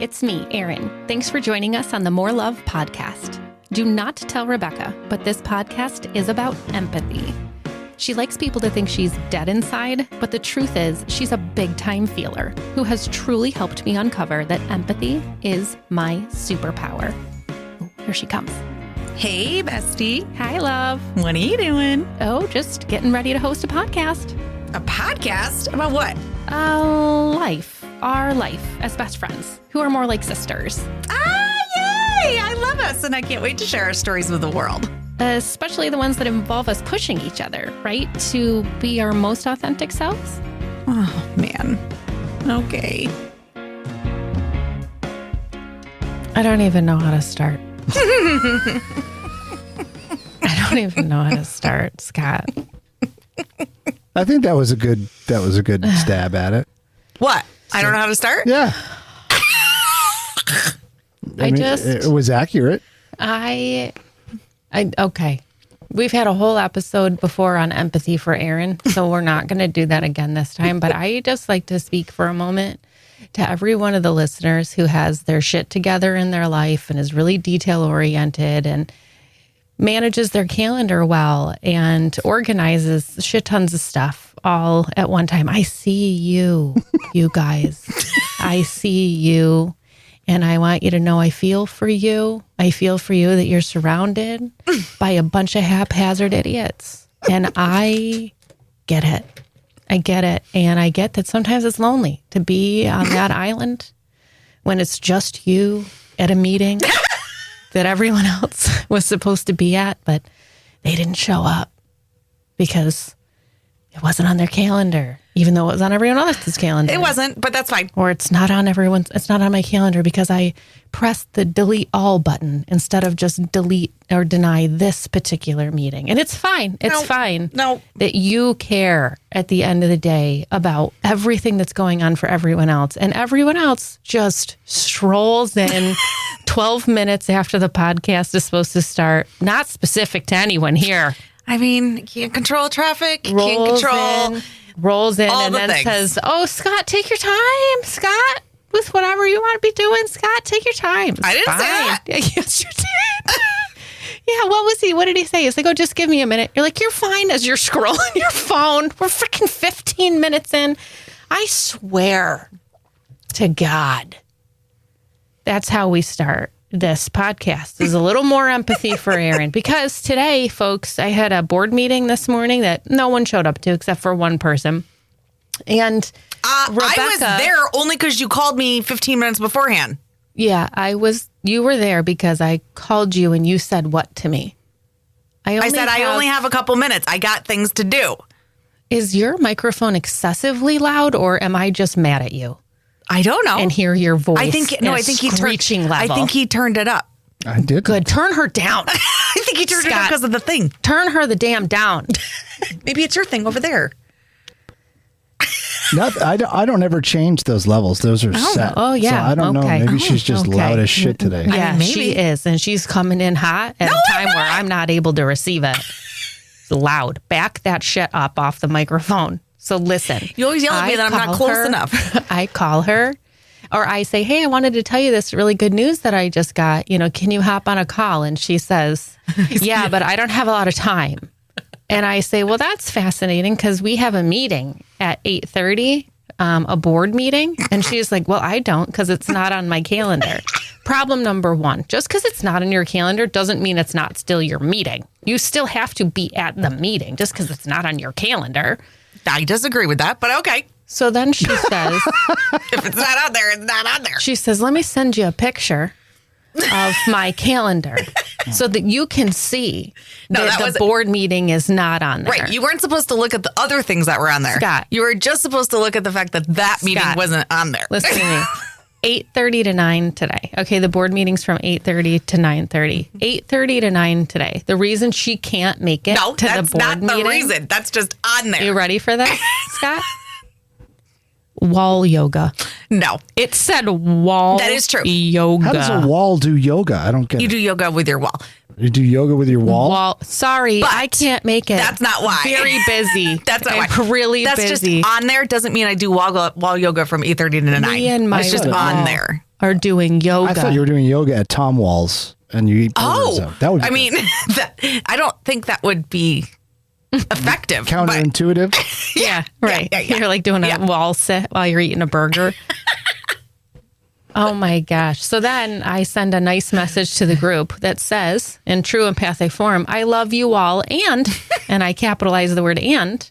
it's me, Erin. Thanks for joining us on the More Love podcast. Do not tell Rebecca, but this podcast is about empathy. She likes people to think she's dead inside, but the truth is she's a big-time feeler who has truly helped me uncover that empathy is my superpower. Oh, here she comes. Hey, bestie. Hi, love. What are you doing? Oh, just getting ready to host a podcast. A podcast? About what? Life. Our life as best friends, who are more like sisters. Ah, yay! I love us, and I can't wait to share our stories with the world. Especially the ones that involve us pushing each other, right? To be our most authentic selves. Oh, man. Okay. I don't even know how to start. I don't even know how to start, Scott. I think that was a good stab at it. What? I don't know how to start? Yeah. I mean, it was accurate. Okay. We've had a whole episode before on empathy for Erin, so we're not going to do that again this time. But I just like to speak for a moment to every one of the listeners who has their shit together in their life and is really detail oriented and manages their calendar well and organizes shit tons of stuff all at one time. I see you, you guys. I see you. And I want you to know I feel for you. I feel for you that you're surrounded by a bunch of haphazard idiots. And I get it. I get it. And I get that sometimes it's lonely to be on that island when it's just you at a meeting that everyone else was supposed to be at, but they didn't show up because it wasn't on their calendar, even though it was on everyone else's calendar. It wasn't, but that's fine. Or it's not on my calendar because I pressed the delete all button instead of just delete or deny this particular meeting. And it's fine. It's fine that you care at the end of the day about everything that's going on for everyone else. And everyone else just strolls in 12 minutes after the podcast is supposed to start. Not specific to anyone here. I mean, can't control traffic, rolls in and then things. Says, "Oh, Scott, take your time, Scott, with whatever you want to be doing. Scott, take your time." I didn't say that. Yes, you did. Yeah, what did he say? He's like, "Oh, just give me a minute." You're like, "You're fine," as you're scrolling your phone. We're freaking 15 minutes in. I swear to God, that's how we start. This podcast is a little more empathy for Erin because today, folks, I had a board meeting this morning that no one showed up to except for one person. And Rebecca, I was there only because you called me 15 minutes beforehand. Yeah, you were there because I called you and you said what to me? I only have a couple minutes. I got things to do. Is your microphone excessively loud or am I just mad at you? I don't know. And hear your voice. I think he turned it up. I did. Good. Turn her down. I think he turned it up because of the thing. Turn her the damn down. Maybe it's your thing over there. I don't ever change those levels. Those are set. Oh, yeah. So I don't know. Maybe she's just loud as shit today. Yeah, maybe. She is. And she's coming in hot at a time where I'm not able to receive it. It's loud. Back that shit up off the microphone. So listen. You always yell at me that I'm not close enough. I call her or I say, "Hey, I wanted to tell you this really good news that I just got. Can you hop on a call?" And she says, "Yeah, but I don't have a lot of time." And I say, "Well, that's fascinating because we have a meeting at 8:30, a board meeting." And she's like, "Well, I don't because it's not on my calendar." Problem number one, just because it's not on your calendar doesn't mean it's not still your meeting. You still have to be at the meeting just because it's not on your calendar. I disagree with that, but okay. So then she says, if it's not on there, it's not on there. She says, "Let me send you a picture of my calendar so that you can see that the board meeting is not on there." Right. You weren't supposed to look at the other things that were on there. Scott. You were just supposed to look at the fact that meeting wasn't on there. Listen to me. 8:30 to 9 today. Okay, the board meeting's from 8:30 to 9:30. 8:30 to 9 today. The reason she can't make it to the board meeting. No, that's not the reason. That's just on there. You ready for this, Scott? Wall yoga. No. It said wall That is true. yoga. How does a wall do yoga? I don't get it. You do yoga with your wall. You do yoga with your wall? Sorry, But I can't make it. That's not why. Very busy. That's not I'm why. really That's busy. just on there. Doesn't mean I do wall yoga from 8:30 to 9. Me and my It's just on there. are doing yoga. I thought you were doing yoga at Tom Wall's and you eat burgers out. That would be I mean, I don't think that would be effective. counterintuitive. Yeah, right. yeah. You're like doing a wall sit while you're eating a burger. Oh my gosh. So then I send a nice message to the group that says, in true empathic form, I love you all. And I capitalize the word and.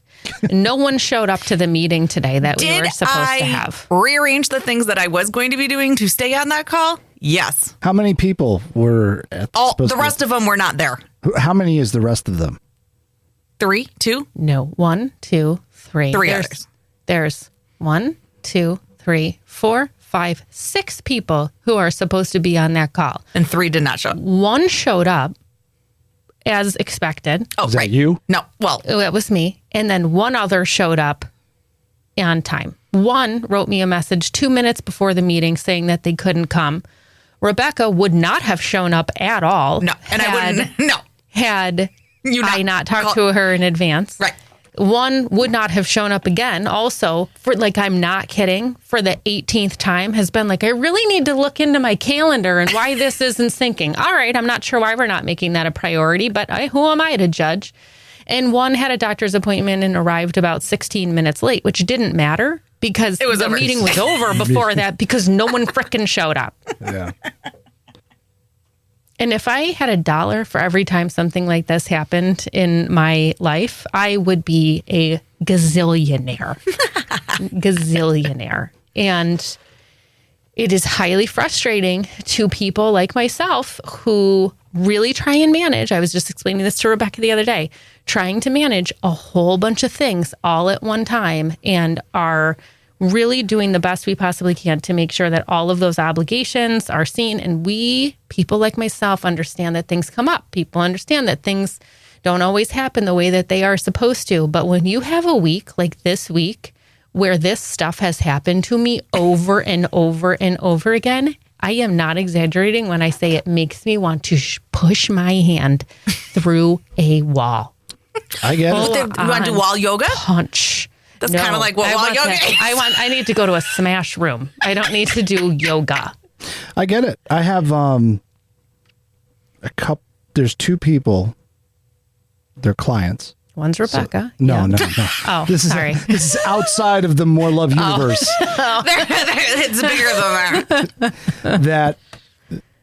No one showed up to the meeting today that we were supposed to have. Rearrange the things that I was going to be doing to stay on that call? Yes. How many people were at The rest of them were not there. How many is the rest of them? 3, 2? No, 1, 2, 3. Others. There's 1, 2, 3, 4, 5, 6 people who are supposed to be on that call. And 3 did not show up. 1 showed up as expected. Oh, Is that right. you? No. Well, It was me. And then 1 other showed up on time. 1 wrote me a message 2 minutes before the meeting saying that they couldn't come. Rebecca would not have shown up at all. no. And I wouldn't. No. Had I not talked call- to her in advance. Right. 1 would not have shown up again. Also, for I'm not kidding, for the 18th time has been like, I really need to look into my calendar and why this isn't syncing. All right, I'm not sure why we're not making that a priority, but who am I to judge? And 1 had a doctor's appointment and arrived about 16 minutes late, which didn't matter because the meeting was over before that because no one frickin' showed up. Yeah. And if I had $1 for every time something like this happened in my life, I would be a gazillionaire. Gazillionaire. And it is highly frustrating to people like myself who really try and manage. I was just explaining this to Rebecca the other day, trying to manage a whole bunch of things all at one time and are really doing the best we possibly can to make sure that all of those obligations are seen. And we, people like myself, understand that things come up. People understand that things don't always happen the way that they are supposed to. But when you have a week like this week, where this stuff has happened to me over and over and over again, I am not exaggerating when I say it makes me want to push my hand through a wall. I get it. You want to do wall yoga? Punch. That's kind of like what wall yoga is. I need to go to a smash room. I don't need to do yoga. I get it. I have a couple. There's 2 people. They're clients. One's Rebecca. No. Oh, This sorry. is outside of the More Love universe. It's bigger than that. That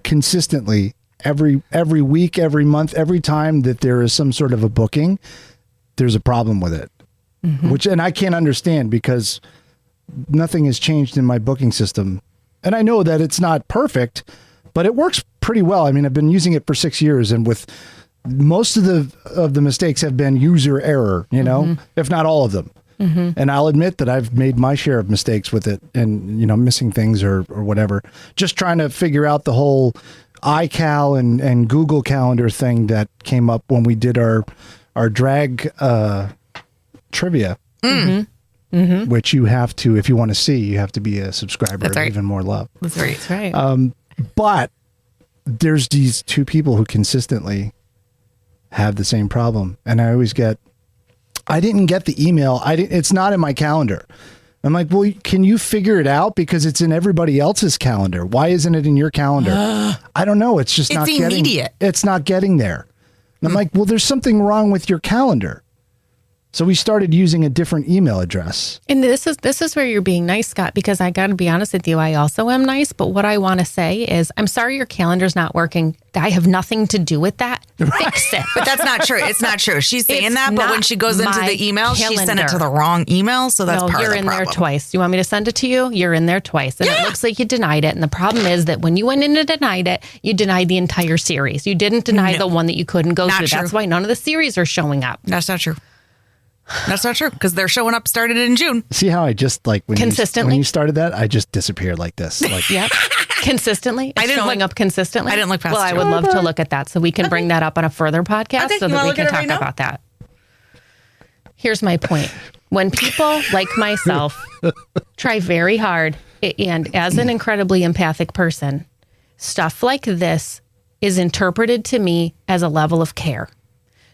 consistently every week, every month, every time that there is some sort of a booking, there's a problem with it. And I can't understand because nothing has changed in my booking system. And I know that it's not perfect, but it works pretty well. I mean, I've been using it for 6 years, and with most of the mistakes have been user error, if not all of them. And I'll admit that I've made my share of mistakes with it and, missing things or whatever. Just trying to figure out the whole iCal and Google Calendar thing that came up when we did our drag trivia, which you have to, if you want to see, you have to be a subscriber That's of right. Even More Love. That's right. That's right. But there's these 2 people who consistently have the same problem. And I didn't get the email. It's not in my calendar. I'm like, well, can you figure it out? Because it's in everybody else's calendar. Why isn't it in your calendar? I don't know. It's just not immediate. It's not getting there. And I'm like, well, there's something wrong with your calendar. So we started using a different email address. And this is where you're being nice, Scott, because I got to be honest with you, I also am nice. But what I want to say is, I'm sorry your calendar's not working. I have nothing to do with that. Fix it. But that's not true. It's not true. She's saying It's that, but when not she goes into my the email, she sent it calendar. to the wrong email. So that's No, part of you're the in problem. there twice. You want me to send it to you? You're in there twice. And it looks like you denied it. And the problem is that when you went in and denied it, you denied the entire series. You didn't deny the one that you couldn't go Not through. true. That's why none of the series are showing up. That's not true. That's not true because they're showing up started in June. See how I just when Consistently? when you started that, I just disappeared like this. Like, Yep. Consistently? It's didn't showing look- up consistently? I didn't look past Well, I you. would love to look at that so we can bring that up on a further podcast Okay, so you that wanna we look can at it talk right now? about that. Here's my point. When people like myself try very hard, and as an incredibly empathic person, stuff like this is interpreted to me as a level of care.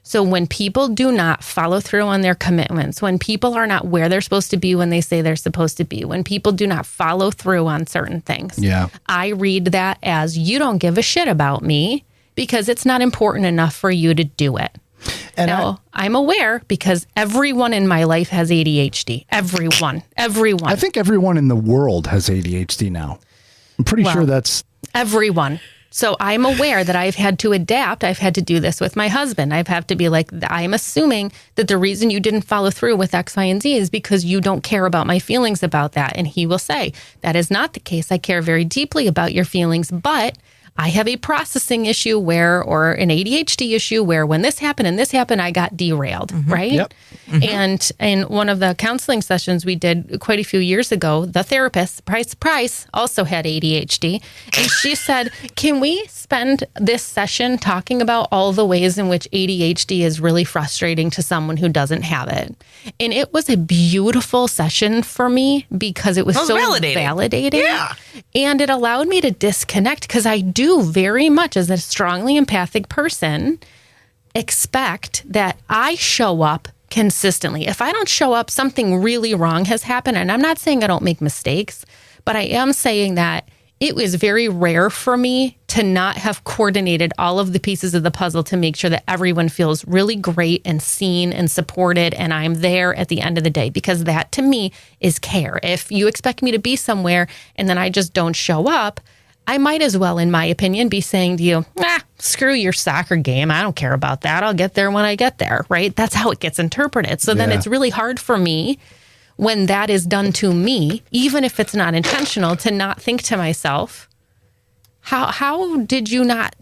So when people do not follow through on their commitments, when people are not where they're supposed to be when they say they're supposed to be, when people do not follow through on certain things, I read that as you don't give a shit about me because it's not important enough for you to do it. And now, I'm aware because everyone in my life has ADHD. Everyone. I think everyone in the world has ADHD now. I'm pretty sure that's... Everyone. So I'm aware that I've had to adapt. I've had to do this with my husband. I've had to be like, I'm assuming that the reason you didn't follow through with X, Y, and Z is because you don't care about my feelings about that. And he will say, that is not the case. I care very deeply about your feelings, but I have a processing issue or an ADHD issue where when this happened and this happened, I got derailed, right? Yep. And in one of the counseling sessions we did quite a few years ago, the therapist, Price, also had ADHD. And she said, can we spend this session talking about all the ways in which ADHD is really frustrating to someone who doesn't have it? And it was a beautiful session for me because it was so validating. Yeah. And it allowed me to disconnect because I do very much as a strongly empathic person expect that I show up consistently. If I don't show up, something really wrong has happened. And I'm not saying I don't make mistakes, but I am saying that it was very rare for me to not have coordinated all of the pieces of the puzzle to make sure that everyone feels really great and seen and supported. And I'm there at the end of the day, because that to me is care. If you expect me to be somewhere and then I just don't show up, I might as well, in my opinion, be saying to you, screw your soccer game. I don't care about that. I'll get there when I get there, right? That's how it gets interpreted. So then it's really hard for me when that is done to me, even if it's not intentional, to not think to myself, how did you not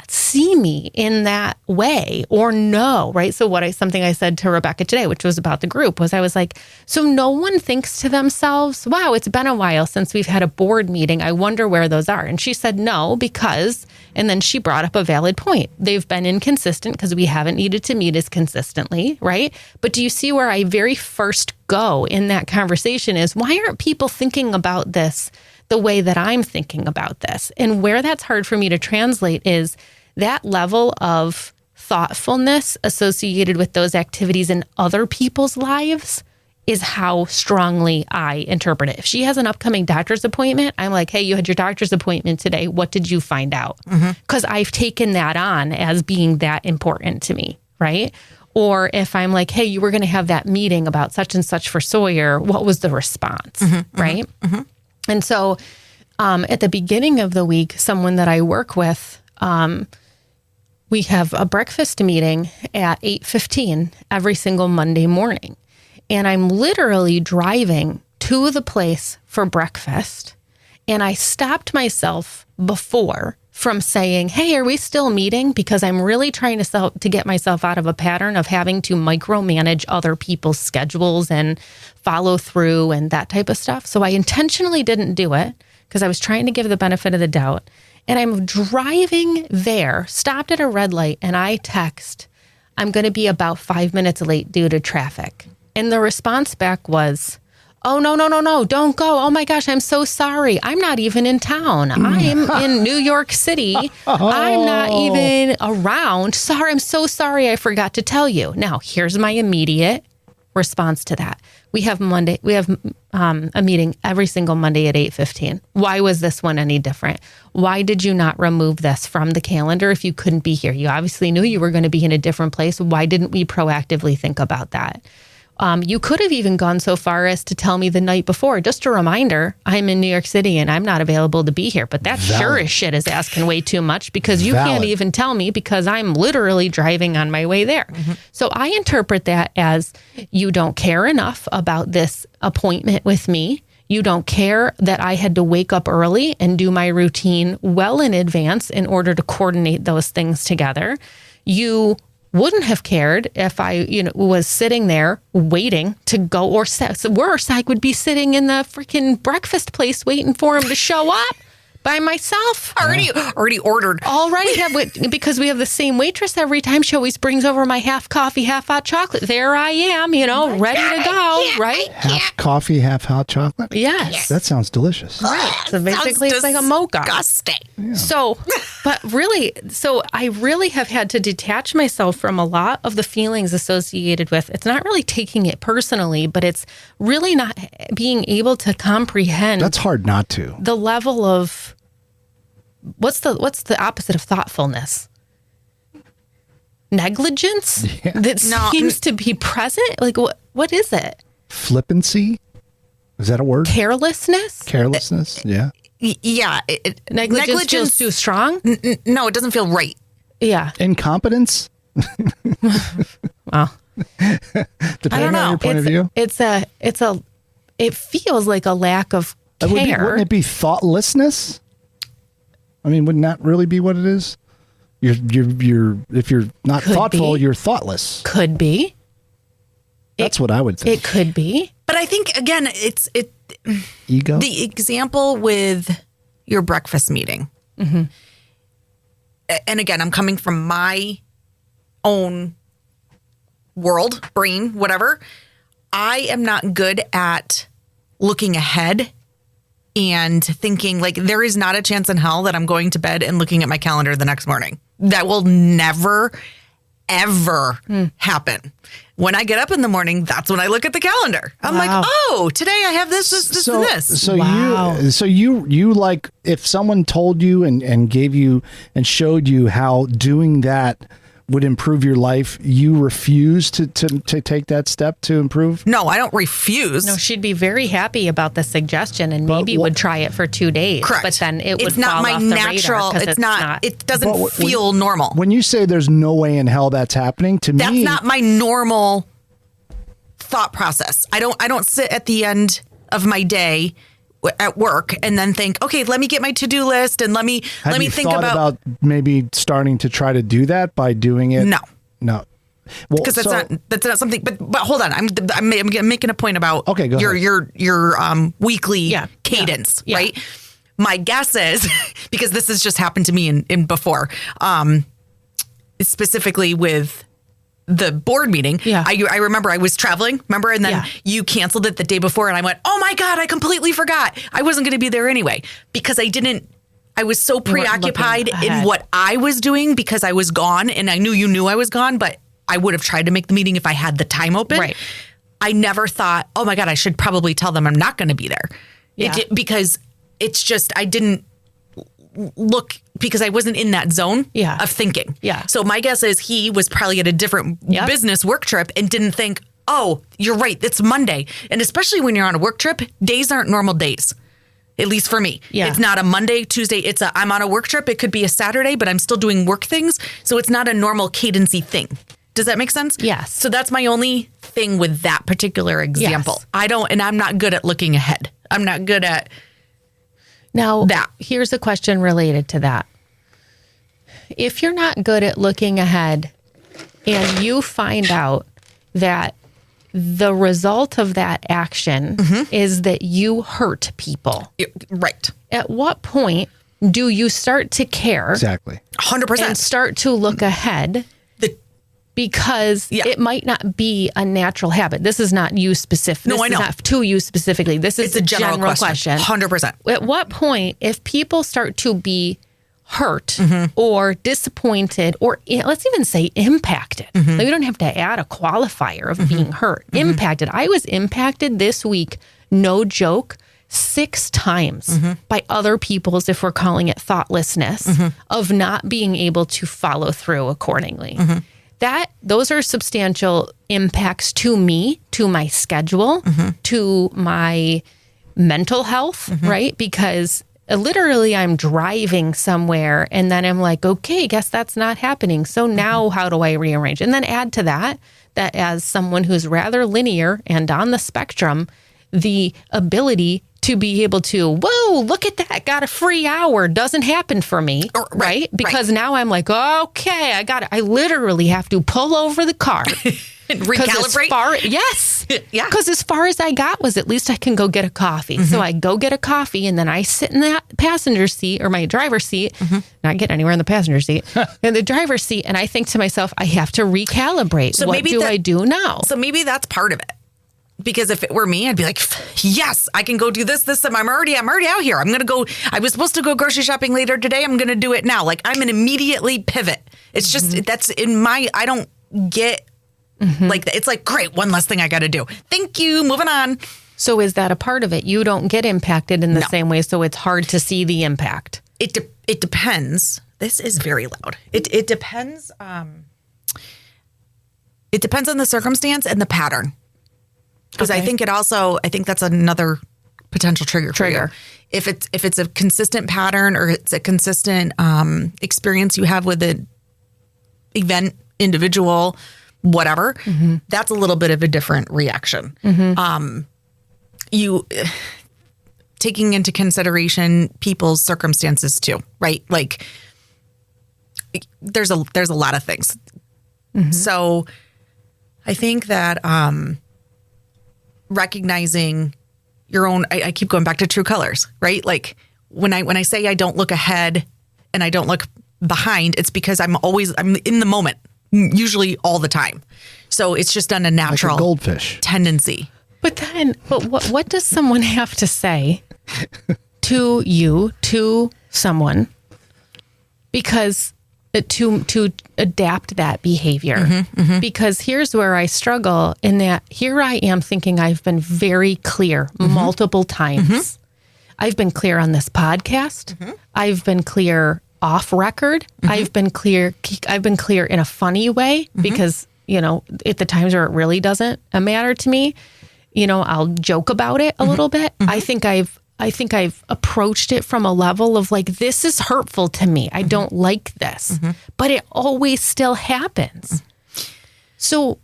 see me in that way or no, right? So something I said to Rebecca today, which was about the group, was I was like, so no one thinks to themselves, wow, it's been a while since we've had a board meeting. I wonder where those are. And she said, no, because, and then she brought up a valid point. They've been inconsistent because we haven't needed to meet as consistently, right? But do you see where I very first go in that conversation is, why aren't people thinking about this the way that I'm thinking about this? And where that's hard for me to translate is that level of thoughtfulness associated with those activities in other people's lives is how strongly I interpret it. If she has an upcoming doctor's appointment, I'm like, hey, you had your doctor's appointment today. What did you find out? Because I've taken that on as being that important to me, right? Or if I'm like, hey, you were going to have that meeting about such and such for Sawyer, what was the response, right? And so at the beginning of the week, someone that I work with, we have a breakfast meeting at 8:15 every single Monday morning. And I'm literally driving to the place for breakfast. And I stopped myself before from saying, hey, are we still meeting? Because I'm really trying to get myself out of a pattern of having to micromanage other people's schedules and follow through and that type of stuff. So I intentionally didn't do it because I was trying to give the benefit of the doubt. And I'm driving there, stopped at a red light, and I text, I'm going to be about 5 minutes late due to traffic. And the response back was, oh, no, don't go. Oh my gosh, I'm so sorry. I'm not even in town. I'm in New York City. I'm not even around. Sorry, I'm so sorry. I forgot to tell you. Now, here's my immediate response to that. We have a meeting every single Monday at 8:15. Why was this one any different? Why did you not remove this from the calendar if you couldn't be here? You obviously knew you were going to be in a different place. Why didn't we proactively think about that? You could have even gone so far as to tell me the night before, just a reminder, I'm in New York City and I'm not available to be here. But that sure as shit is asking way too much because you can't even tell me because I'm literally driving on my way there. So I interpret that as you don't care enough about this appointment with me. You don't care that I had to wake up early and do my routine well in advance in order to coordinate those things together. You wouldn't have cared if I, was sitting there waiting to go, or worse, I would be sitting in the freaking breakfast place waiting for him to show up by myself. Already ordered. Because we have the same waitress every time. She always brings over my half coffee, half hot chocolate. There I am, ready to go, right? Half coffee, half hot chocolate? Yes. That sounds delicious. Right. So basically it's like a mocha. Disgusting. Yeah. So I really have had to detach myself from a lot of the feelings associated with, it's not really taking it personally, but it's really not being able to comprehend. That's hard not to. The level of, what's the opposite of thoughtfulness? Negligence that seems to be present. Like what is it? Flippancy? Is that a word? Carelessness? Carelessness? Yeah. Yeah. Negligence feels too strong? No, it doesn't feel right. Yeah. Incompetence? Well, Depending on your point of view? It feels like a lack of care. Wouldn't it be thoughtlessness? I mean, wouldn't that really be what it is? If you're not thoughtful, you're thoughtless. Could be. That's what I would think. It could be. But I think, again, it's ego. The example with your breakfast meeting. Mm-hmm. And again, I'm coming from my own world, brain, whatever. I am not good at looking ahead and thinking, like, there is not a chance in hell that I'm going to bed and looking at my calendar the next morning. That will never, ever happen. When I get up in the morning, that's when I look at the calendar. I'm like, oh, today I have this, and this. So you like, if someone told you and gave you and showed you how doing that would improve your life, you refuse to take that step to improve? No, I don't refuse. No, she'd be very happy about the suggestion and maybe would try it for 2 days. Correct. But then it would it's not fall my off the natural. radar It's not. It doesn't feel normal. When you say there's no way in hell that's happening, to me, that's not my normal thought process. I don't sit at the end of my day at work and then think, okay, let me get my to-do list and let me think about maybe starting to try to do that by doing it. No. Well, because that's not something. But hold on, I'm making a point about go ahead. your weekly cadence, Yeah. right? My guess is, because this has just happened to me in before, specifically with the board meeting. Yeah. I remember I was traveling, and then you canceled it the day before, and I went, oh my God, I completely forgot. I wasn't going to be there anyway because I was so preoccupied in what I was doing because I was gone, and I knew you knew I was gone, but I would have tried to make the meeting if I had the time open. Right. I never thought, oh my God, I should probably tell them I'm not going to be there. Yeah. Because it's just, I didn't look, because I wasn't in that zone of thinking. Yeah. So my guess is he was probably at a different business work trip and didn't think, oh, you're right, it's Monday. And especially when you're on a work trip, days aren't normal days. At least for me. Yeah. It's not a Monday, Tuesday. I'm on a work trip. It could be a Saturday, but I'm still doing work things. So it's not a normal cadency thing. Does that make sense? Yes. So that's my only thing with that particular example. Yes. I'm not good at looking ahead. I'm not good at that. Here's a question related to that. If you're not good at looking ahead and you find out that the result of that action is that you hurt people. Right. At what point do you start to care? Exactly. 100%. And start to look ahead because it might not be a natural habit. This is not you specific. No, I know. This is not to you specifically. This is a general question. 100%. At what point, if people start to be hurt or disappointed or let's even say impacted. Like, we don't have to add a qualifier of being hurt. Impacted. I was impacted this week, no joke, 6 times by other people's, if we're calling it thoughtlessness, of not being able to follow through accordingly. Those are substantial impacts to me, to my schedule, to my mental health, right? Because literally, I'm driving somewhere and then I'm like, okay, guess that's not happening. So now how do I rearrange? And then add to that as someone who's rather linear and on the spectrum, the ability to be able to, whoa, look at that, got a free hour, doesn't happen for me, right? Because now I'm like, okay, I literally have to pull over the car. Recalibrate? Yes. Yeah. Because as far as I got was at least I can go get a coffee. So I go get a coffee and then I sit in that passenger seat or my driver's seat, not getting anywhere in the passenger seat, in the driver's seat. And I think to myself, I have to recalibrate. So what do I do now? So maybe that's part of it. Because if it were me, I'd be like, yes, I can go do this. I'm already out here. I'm going to go. I was supposed to go grocery shopping later today. I'm going to do it now. Like I'm going to immediately pivot. It's just, that's in my, I don't get like, it's like, great, one less thing I got to do. Thank you. Moving on. So is that a part of it? You don't get impacted in the same way. So it's hard to see the impact. It depends. This is very loud. It depends. It depends on the circumstance and the pattern. Because I think that's another potential trigger. For you. If it's a consistent pattern or it's a consistent experience you have with an event, individual, whatever, that's a little bit of a different reaction. You taking into consideration people's circumstances too, right? Like there's a lot of things. So I think that recognizing your own, I keep going back to true colors, right? Like when I say I don't look ahead and I don't look behind, it's because I'm in the moment, usually all the time. So it's just on a natural like a goldfish tendency. But what does someone have to say to you, to someone, because to adapt that behavior? Because here's where I struggle in that here I am thinking I've been very clear multiple times. I've been clear on this podcast. I've been clear off record. I've been clear in a funny way because, at the times where it really doesn't matter to me, I'll joke about it a little bit. I think I've approached it from a level of like, this is hurtful to me. I don't like this, but it always still happens. So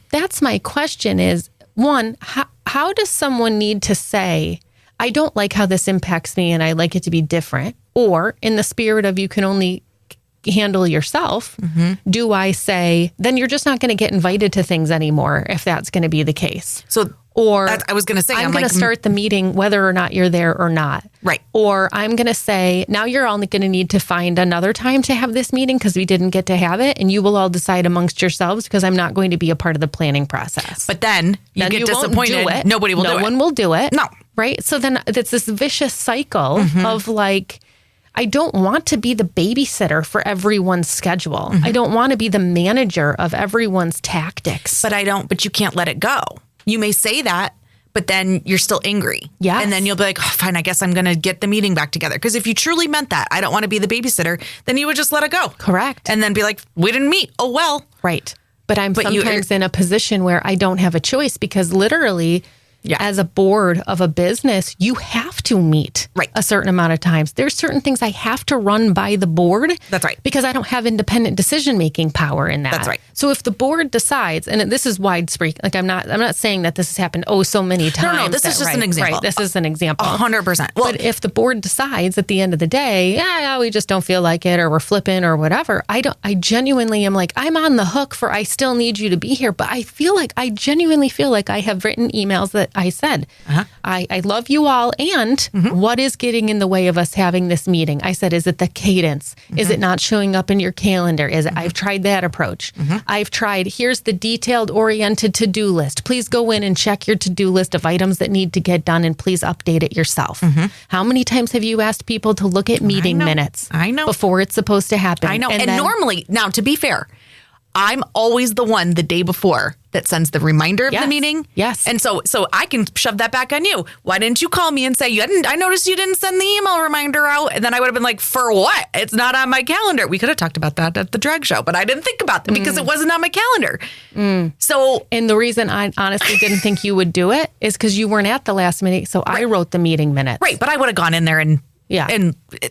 that's my question is, one, how does someone need to say, I don't like how this impacts me and I like it to be different? Or in the spirit of you can only handle yourself, do I say, then you're just not going to get invited to things anymore if that's going to be the case? Or I was going to say, I'm going to start the meeting whether or not you're there or not. Right. Or I'm going to say, now you're only going to need to find another time to have this meeting because we didn't get to have it. And you will all decide amongst yourselves because I'm not going to be a part of the planning process. But then you get disappointed. Nobody will do it. No one will do it. No. Right. So then it's this vicious cycle of like, I don't want to be the babysitter for everyone's schedule. I don't want to be the manager of everyone's tactics. But you can't let it go. You may say that, but then you're still angry. Yes. And then you'll be like, oh, fine, I guess I'm going to get the meeting back together. Because if you truly meant that, I don't want to be the babysitter, then you would just let it go. Correct. And then be like, we didn't meet. Oh, well. Right. But I'm sometimes in a position where I don't have a choice because literally, as a board of a business, you have to meet a certain amount of times. There's certain things I have to run by the board. That's right. Because I don't have independent decision-making power in that. That's right. So if the board decides, and this is widespread, like I'm not saying that this has happened so many times. No, this is just an example. Right, this is an example. 100%. Well, but if the board decides at the end of the day, we just don't feel like it or we're flipping or whatever, I genuinely am like, I'm on the hook for I still need you to be here. But I genuinely feel like I have written emails that I said, I love you all. And what is getting in the way of us having this meeting? I said, is it the cadence? Is it not showing up in your calendar? Is it, I've tried that approach. I've tried, here's the detailed oriented to-do list. Please go in and check your to-do list of items that need to get done and please update it yourself. How many times have you asked people to look at meeting minutes before it's supposed to happen? I know. And normally, now to be fair, I'm always the one the day before that sends the reminder of the meeting. Yes. And so I can shove that back on you. Why didn't you call me and say, I noticed you didn't send the email reminder out. And then I would have been like, for what? It's not on my calendar. We could have talked about that at the drag show, but I didn't think about that because it wasn't on my calendar. So, and the reason I honestly didn't think you would do it is because you weren't at the last minute. So I wrote the meeting minutes. Right. But I would have gone in there and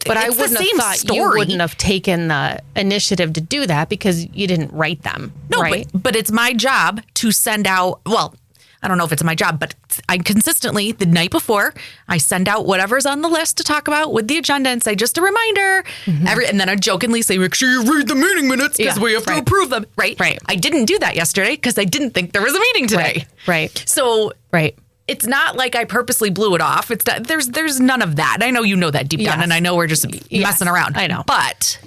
but I wouldn't have thought you wouldn't have taken the initiative to do that because you didn't write them. No, right? but it's my job to send out. Well, I don't know if it's my job, but I consistently, the night before, I send out whatever's on the list to talk about with the agenda and say, just a reminder. And then I jokingly say, make sure you read the meeting minutes because we have to approve them. Right. I didn't do that yesterday because I didn't think there was a meeting today. Right. So it's not like I purposely blew it off. It's not, there's none of that. I know you know that deep down, and I know we're just messing around. I know. But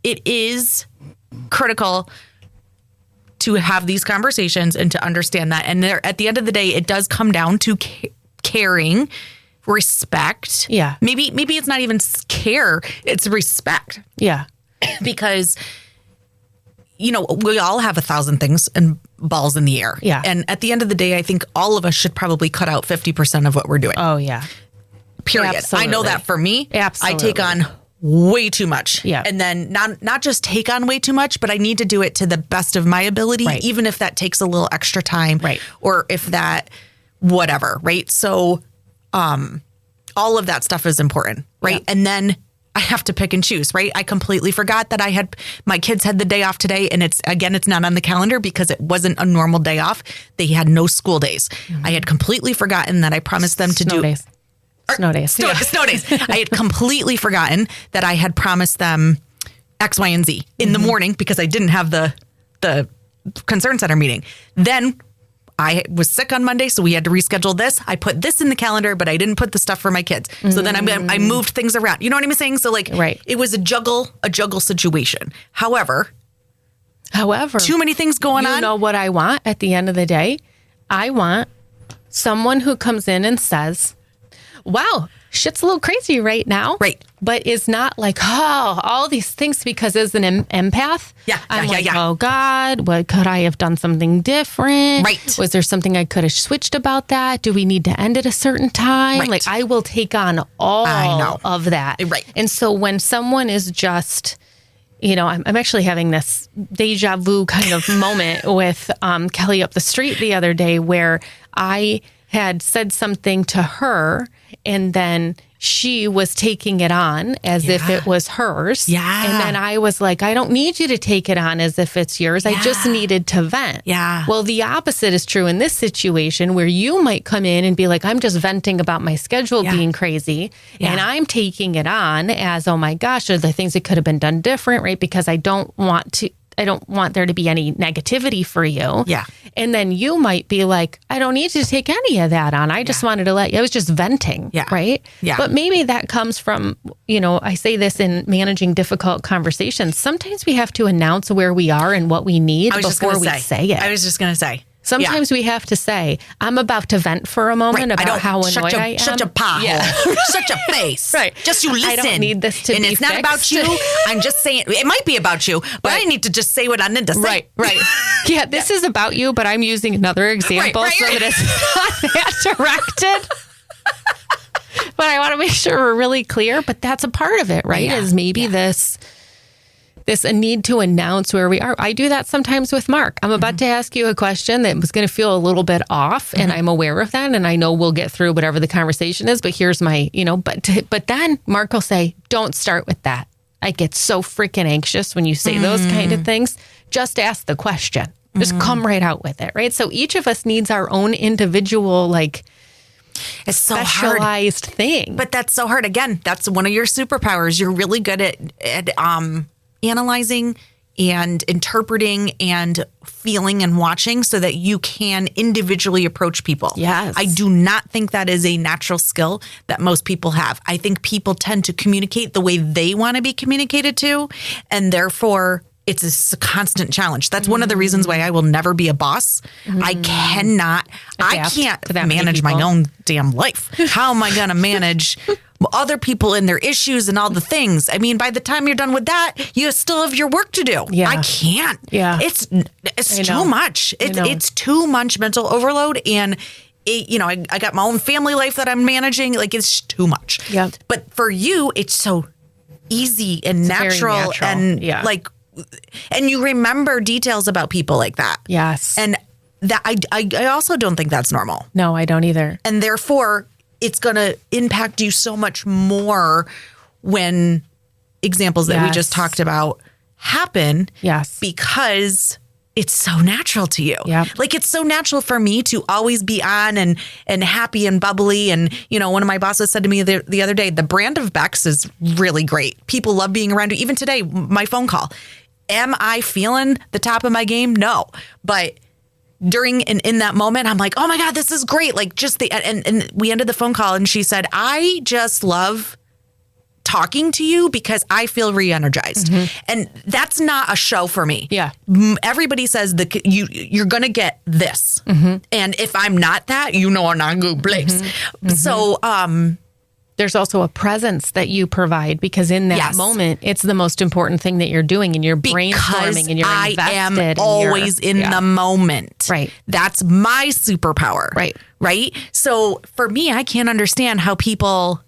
it is critical to have these conversations and to understand that. And at the end of the day, it does come down to caring, respect. Yeah. Maybe it's not even care, it's respect. Yeah. Because, you know, we all have 1,000 things and balls in the air. Yeah. And at the end of the day, I think all of us should probably cut out 50% of what we're doing. Oh, yeah. Period. Absolutely. I know that for me. Absolutely. I take on way too much. Yeah. And then not just take on way too much, but I need to do it to the best of my ability, even if that takes a little extra time. Right. Or if that, whatever. Right. So all of that stuff is important. Right. Yeah. And then I have to pick and choose. Right. I completely forgot that my kids had the day off today. And it's not on the calendar because it wasn't a normal day off. They had no school days. I had completely forgotten that I promised them to do days. Snow days. Snow days. I had completely forgotten that I had promised them X, Y, and Z in the morning because I didn't have the concern center meeting. Then I was sick on Monday, so we had to reschedule this. I put this in the calendar, but I didn't put the stuff for my kids. So then I moved things around. You know what I'm saying? So it was a juggle situation. However, too many things going on. You know what I want at the end of the day? I want someone who comes in and says, wow, shit's a little crazy right now. Right. But is not like, oh, all these things, because as an empath, I'm like, oh God, what could I have done something different? Right. Was there something I could have switched about that? Do we need to end at a certain time? Right. Like I will take on all of that. Right. And so when someone is just, you know, I'm actually having this deja vu kind of moment with Kelly up the street the other day where I had said something to her and then she was taking it on as if it was hers. Yeah. And then I was like, I don't need you to take it on as if it's yours. I just needed to vent. Yeah. Well, the opposite is true in this situation where you might come in and be like, I'm just venting about my schedule being crazy. Yeah. And I'm taking it on as, oh my gosh, are the things that could have been done different, right? Because I don't want there to be any negativity for you. Yeah. And then you might be like, I don't need to take any of that on. I just wanted to I was just venting. Yeah. Right. Yeah. But maybe that comes from, you know, I say this in managing difficult conversations. Sometimes we have to announce where we are and what we need before we say it. I was just going to say. Sometimes we have to say, I'm about to vent for a moment about how annoyed I am. Shut your pie hole. Shut your face. Right. Just you listen. I don't need this to and be it's not about you. I'm just saying, it might be about you, but I need to just say what I need to say. Right. Yeah, this is about you, but I'm using another example so that it's not that directed. But I want to make sure we're really clear. But that's a part of it, right? Is maybe this a need to announce where we are. I do that sometimes with Mark. I'm about to ask you a question that was going to feel a little bit off, and I'm aware of that, and I know we'll get through whatever the conversation is, but here's my, but then Mark will say, don't start with that. I get so freaking anxious when you say those kind of things. Just ask the question. Just come right out with it, right? So each of us needs our own individual, it's so specialized thing. But that's so hard. Again, that's one of your superpowers. You're really good at analyzing and interpreting and feeling and watching so that you can individually approach people. Yes. I do not think that is a natural skill that most people have. I think people tend to communicate the way they want to be communicated to, and therefore it's a constant challenge. That's one of the reasons why I will never be a boss. I can't manage my own damn life. How am I going to manage other people and their issues and all the things? I mean, by the time you're done with that, you still have your work to do. Yeah. I can't. Yeah. It's too much. It's too much mental overload. And I got my own family life that I'm managing. It's too much. Yeah. But for you, it's so easy and natural. And and you remember details about people like that. Yes. And that I also don't think that's normal. No, I don't either. And therefore, it's going to impact you so much more when examples that we just talked about happen. Yes. Because it's so natural to you. Yeah. Like it's so natural for me to always be on and happy and bubbly. And, you know, one of my bosses said to me the other day, the brand of Bex is really great. People love being around you. Even today, my phone call. Am I feeling the top of my game? No. But during and in that moment, I'm like, oh my God, this is great. Like just and we ended the phone call and she said, I just love talking to you because I feel re-energized. And that's not a show for me. Yeah. Everybody says you're going to get this. And if I'm not that, you know, I'm not good place. So, there's also a presence that you provide because in that moment, it's the most important thing that you're doing and you're brainstorming and you're invested. I am always in the moment. Right. That's my superpower. Right. Right. So for me, I can't understand how people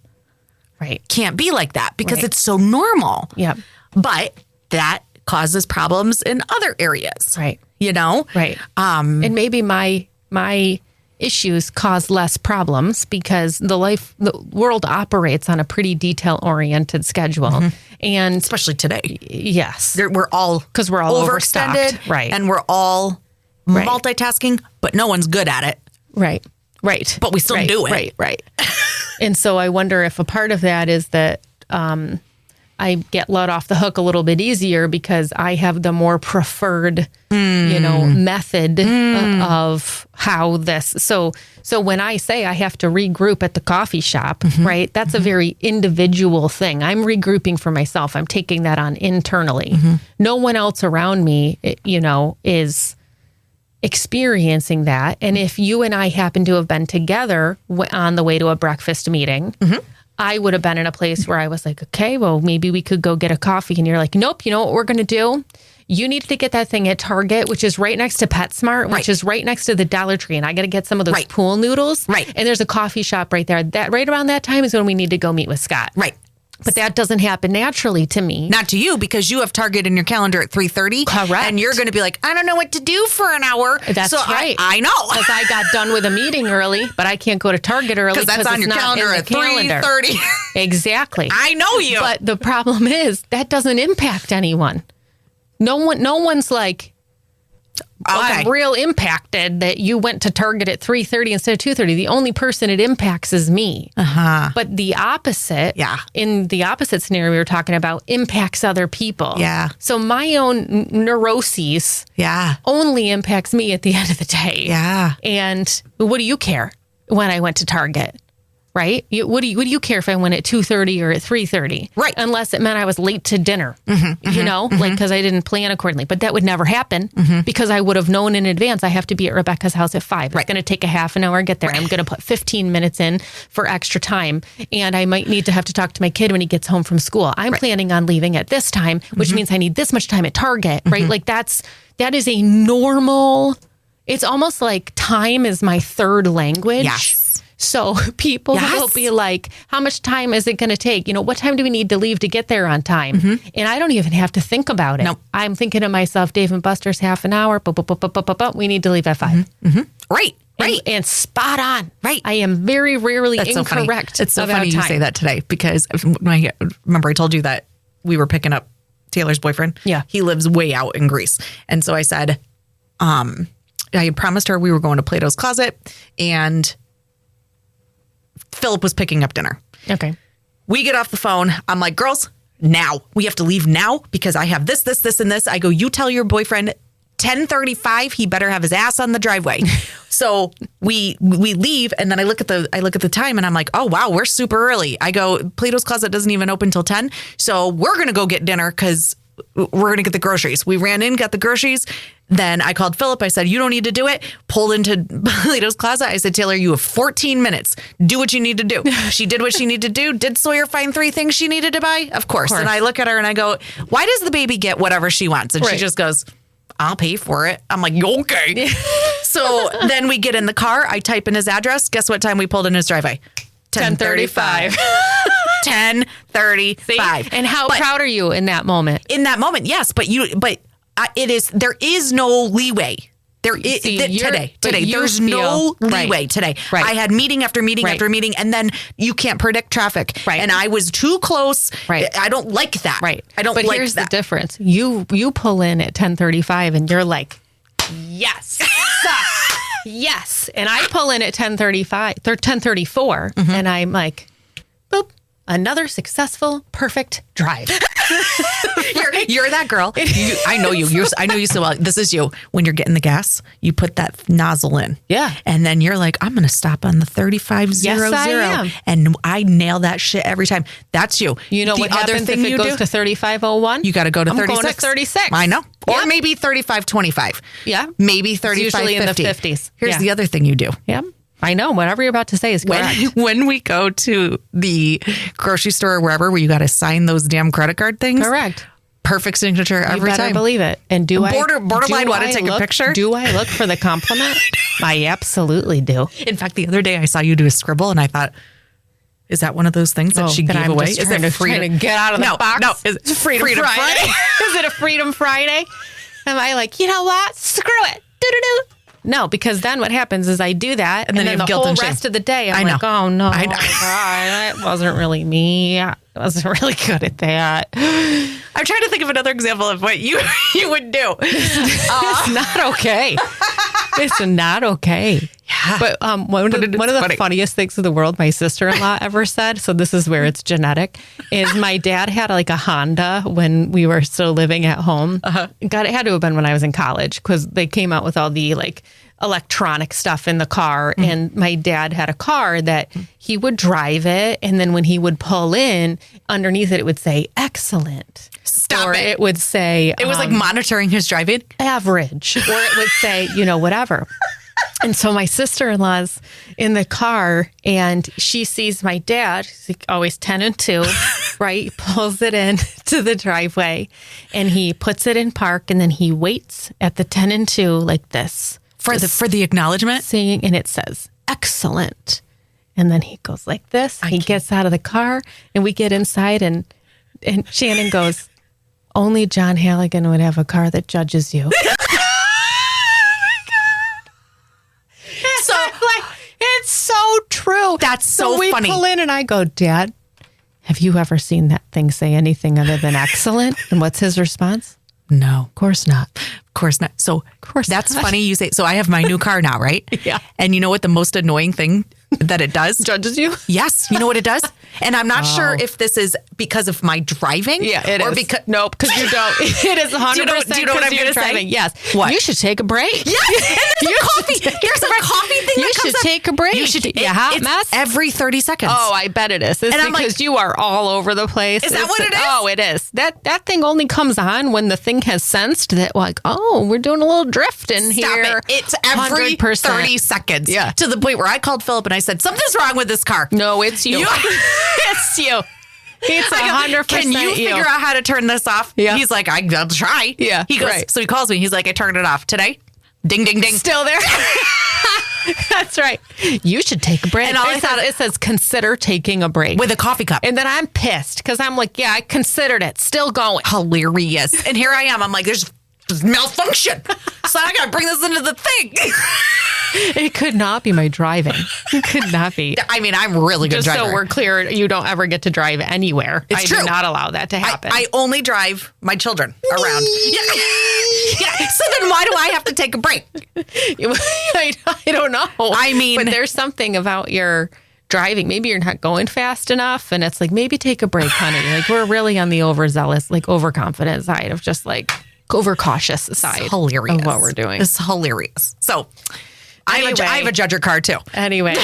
can't be like that because it's so normal. Yeah. But that causes problems in other areas. Right. You know? Right. And maybe my issues cause less problems because the world operates on a pretty detail-oriented schedule. And especially today. Yes. We're all overextended. Right. And we're all multitasking, but no one's good at it. Right. Right. But we still do it. Right. And so I wonder if a part of that is that I get let off the hook a little bit easier because I have the more preferred, method of how this. So when I say I have to regroup at the coffee shop, right, that's a very individual thing. I'm regrouping for myself. I'm taking that on internally. No one else around me, is experiencing that. And if you and I happen to have been together on the way to a breakfast meeting, I would have been in a place where I was like, okay, well, maybe we could go get a coffee. And you're like, nope, you know what we're going to do? You need to get that thing at Target, which is right next to PetSmart, which is right next to the Dollar Tree. And I got to get some of those pool noodles. Right. And there's a coffee shop right there. That right around that time is when we need to go meet with Scott. Right. But that doesn't happen naturally to me. Not to you, because you have Target in your calendar at 3:30. Correct. And you're going to be like, I don't know what to do for an hour. That's right. I know. Because I got done with a meeting early, but I can't go to Target early because that's on your calendar at 3:30. Exactly. I know you. But the problem is that doesn't impact anyone. No one's like, I'm real impacted that you went to Target at 3:30 instead of 2:30. The only person it impacts is me. But the opposite, in the opposite scenario we were talking about, impacts other people. Yeah. So my own neuroses only impacts me at the end of the day. Yeah. And what do you care when I went to Target? Right? What do you care if I went at 2:30 or at 3:30? Right. Unless it meant I was late to dinner, because I didn't plan accordingly. But that would never happen because I would have known in advance I have to be at Rebecca's house at 5. It's going to take a half an hour to get there. I'm going to put 15 minutes in for extra time. And I might need to have to talk to my kid when he gets home from school. I'm planning on leaving at this time, which means I need this much time at Target, right? Like that is a normal, it's almost like time is my third language. Yes. So people will be like, how much time is it going to take? What time do we need to leave to get there on time? And I don't even have to think about it. Nope. I'm thinking to myself, Dave and Buster's half an hour. We need to leave at 5. Right. And spot on. Right. I am very rarely That's incorrect. So it's so funny you say that today because remember I told you that we were picking up Taylor's boyfriend. Yeah. He lives way out in Greece. And so I said, I had promised her we were going to Plato's Closet and Philip was picking up dinner. Okay. We get off the phone. I'm like, girls, now. We have to leave now because I have this, and this. I go, you tell your boyfriend 10:35, he better have his ass on the driveway. So we leave, and then I look at the time, and I'm like, oh wow, we're super early. I go, Plato's Closet doesn't even open till 10, so we're gonna go get dinner because we're gonna get the groceries. We ran in, got the groceries. Then I called Philip. I said, you don't need to do it. Pulled into Plato's Closet. I said, Taylor, you have 14 minutes. Do what you need to do. She did what she needed to do. Did Sawyer find 3 things she needed to buy? Of course. And I look at her and I go, why does the baby get whatever she wants? And she just goes, I'll pay for it. I'm like, okay. So then we get in the car. I type in his address. Guess what time we pulled in his driveway? 10:35. 10:35. And how proud are you in that moment? In that moment, yes. But there is no leeway. Today. There's no leeway today. Right. I had meeting after meeting after meeting, and then you can't predict traffic. Right. And I was too close. Right. I don't like that. Right. I don't but like here's that. the difference. You pull in at 10:35 and you're like, yes. Yes. And I pull in at 10:35 or 10:34 and I'm like, boop, another successful, perfect drive. You're that girl. I know you. I know you so well. This is you. When you're getting the gas, you put that nozzle in. Yeah. And then you're like, I'm going to stop on the 3500. Yes, I am. And I nail that shit every time. That's you. You know the what other happens thing if it you goes do? to 3501? You got to go to I'm 36. going to 36. I know. Or Yep. maybe 3525. Yeah. Maybe It's 3550. usually in the 50s. Here's Yeah. the other thing you do. Yep. I know. Whatever you're about to say is correct. When we go to the grocery store or wherever where you got to sign those damn credit card things. Correct. Perfect signature You every better time. believe it. And Borderline want to take a look, picture? Do I look for the compliment? I absolutely do. In fact, the other day I saw you do a scribble and I thought, is that one of those things that she that gave I'm away? just Is trying it to get out of the box? No, it's Freedom Friday. Is it a Freedom Friday? Am I like, you know what? Screw it. Do-do-do. No, because then what happens is I do that, and then you then have the guilt whole and shame. rest of the day, I'm I know. like, oh no, I know. God, it wasn't really me. I wasn't really good at that. I'm trying to think of another example of what you would do. It's not okay. It's not okay. Yeah. But one of the funny. funniest things in the world my sister-in-law ever said, so this is where it's genetic, is my dad had like a Honda when we were still living at home. God, it had to have been when I was in college because they came out with all the like electronic stuff in the car. And my dad had a car that he would drive it. And then when he would pull in, underneath it, it would say, excellent. Stop or it. it would say, It was like monitoring his driving. average, or it would say, whatever. And so my sister-in-law's in the car and she sees my dad, he's like always 10 and 2, right? He pulls it in to the driveway and he puts it in park and then he waits at the 10 and 2 like this. For the acknowledgement? Saying, and it says, excellent. And then he goes like this. He gets out of the car and we get inside and Shannon goes, only John Halligan would have a car that judges you. So It's so true. That's so we funny. pull in and I go, Dad, have you ever seen that thing say anything other than excellent? And what's his response? no. Of course not. Of course not. So course that's not. funny you say. So I have my new car now, right? Yeah. And you know what the most annoying thing that it does? Judges you? Yes. You know what it does? And I'm not sure if this is because of my driving. Yeah, it or is. because Nope, because you don't. It is 100%. Do you know what I'm because you're gonna say? driving. Yes. What? You should take a break. Yes. And there's a coffee. There's a coffee thing You that comes should up. take a break. You should. You hot it's mess? every 30 seconds. Oh, I bet it is. It's And I'm because like, you are all over the place. Is that what it is? Oh, it is. That thing only comes on when the thing has sensed that, like, oh, we're doing a little drifting Stop here. it. It's every 100%. 30 seconds. Yeah. To the point where I called Philip and I said, something's wrong with this car. No, it's you. You- It's you. It's 100%. Can you figure out how to turn this off? Yeah. He's like, I'll try. Yeah, He goes, right. So he calls me. He's like, I turned it off today. Ding, ding, ding. Still there? That's right. You should take a break. And all I thought- it says consider taking a break. With a coffee cup. And then I'm pissed because I'm like, yeah, I considered it. Still going. Hilarious. And here I am. I'm like, there's malfunction. So I got to bring this into the thing. It could not be my driving. It could not be. I mean, I'm really good Just driver. so we're clear, you don't ever get to drive anywhere. It's I true. do not allow that to happen. I only drive my children around. Yeah. So then why do I have to take a break? I don't know. I mean- but there's something about your driving. Maybe you're not going fast enough, and it's like, maybe take a break, honey. Like, we're really on the overzealous, like overconfident side of just like overcautious side Hilarious. of what we're doing. It's hilarious. So Anyway. I have a judger card too. Anyway,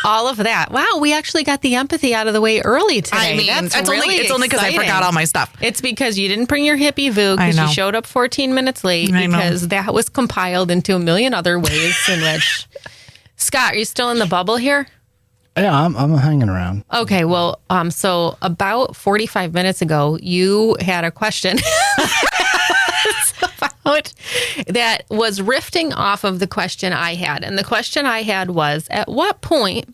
all of that. Wow, we actually got the empathy out of the way early today. I mean, That's it's really only because I exciting. forgot all my stuff. It's because you didn't bring your hippie voo I because you know. showed up 14 minutes late I know. because that was compiled into a million other ways in which. Scott, are you still in the bubble here? Yeah, I'm hanging around. Okay, well, so about 45 minutes ago, you had a question about that was riffing off of the question I had. And the question I had was, at what point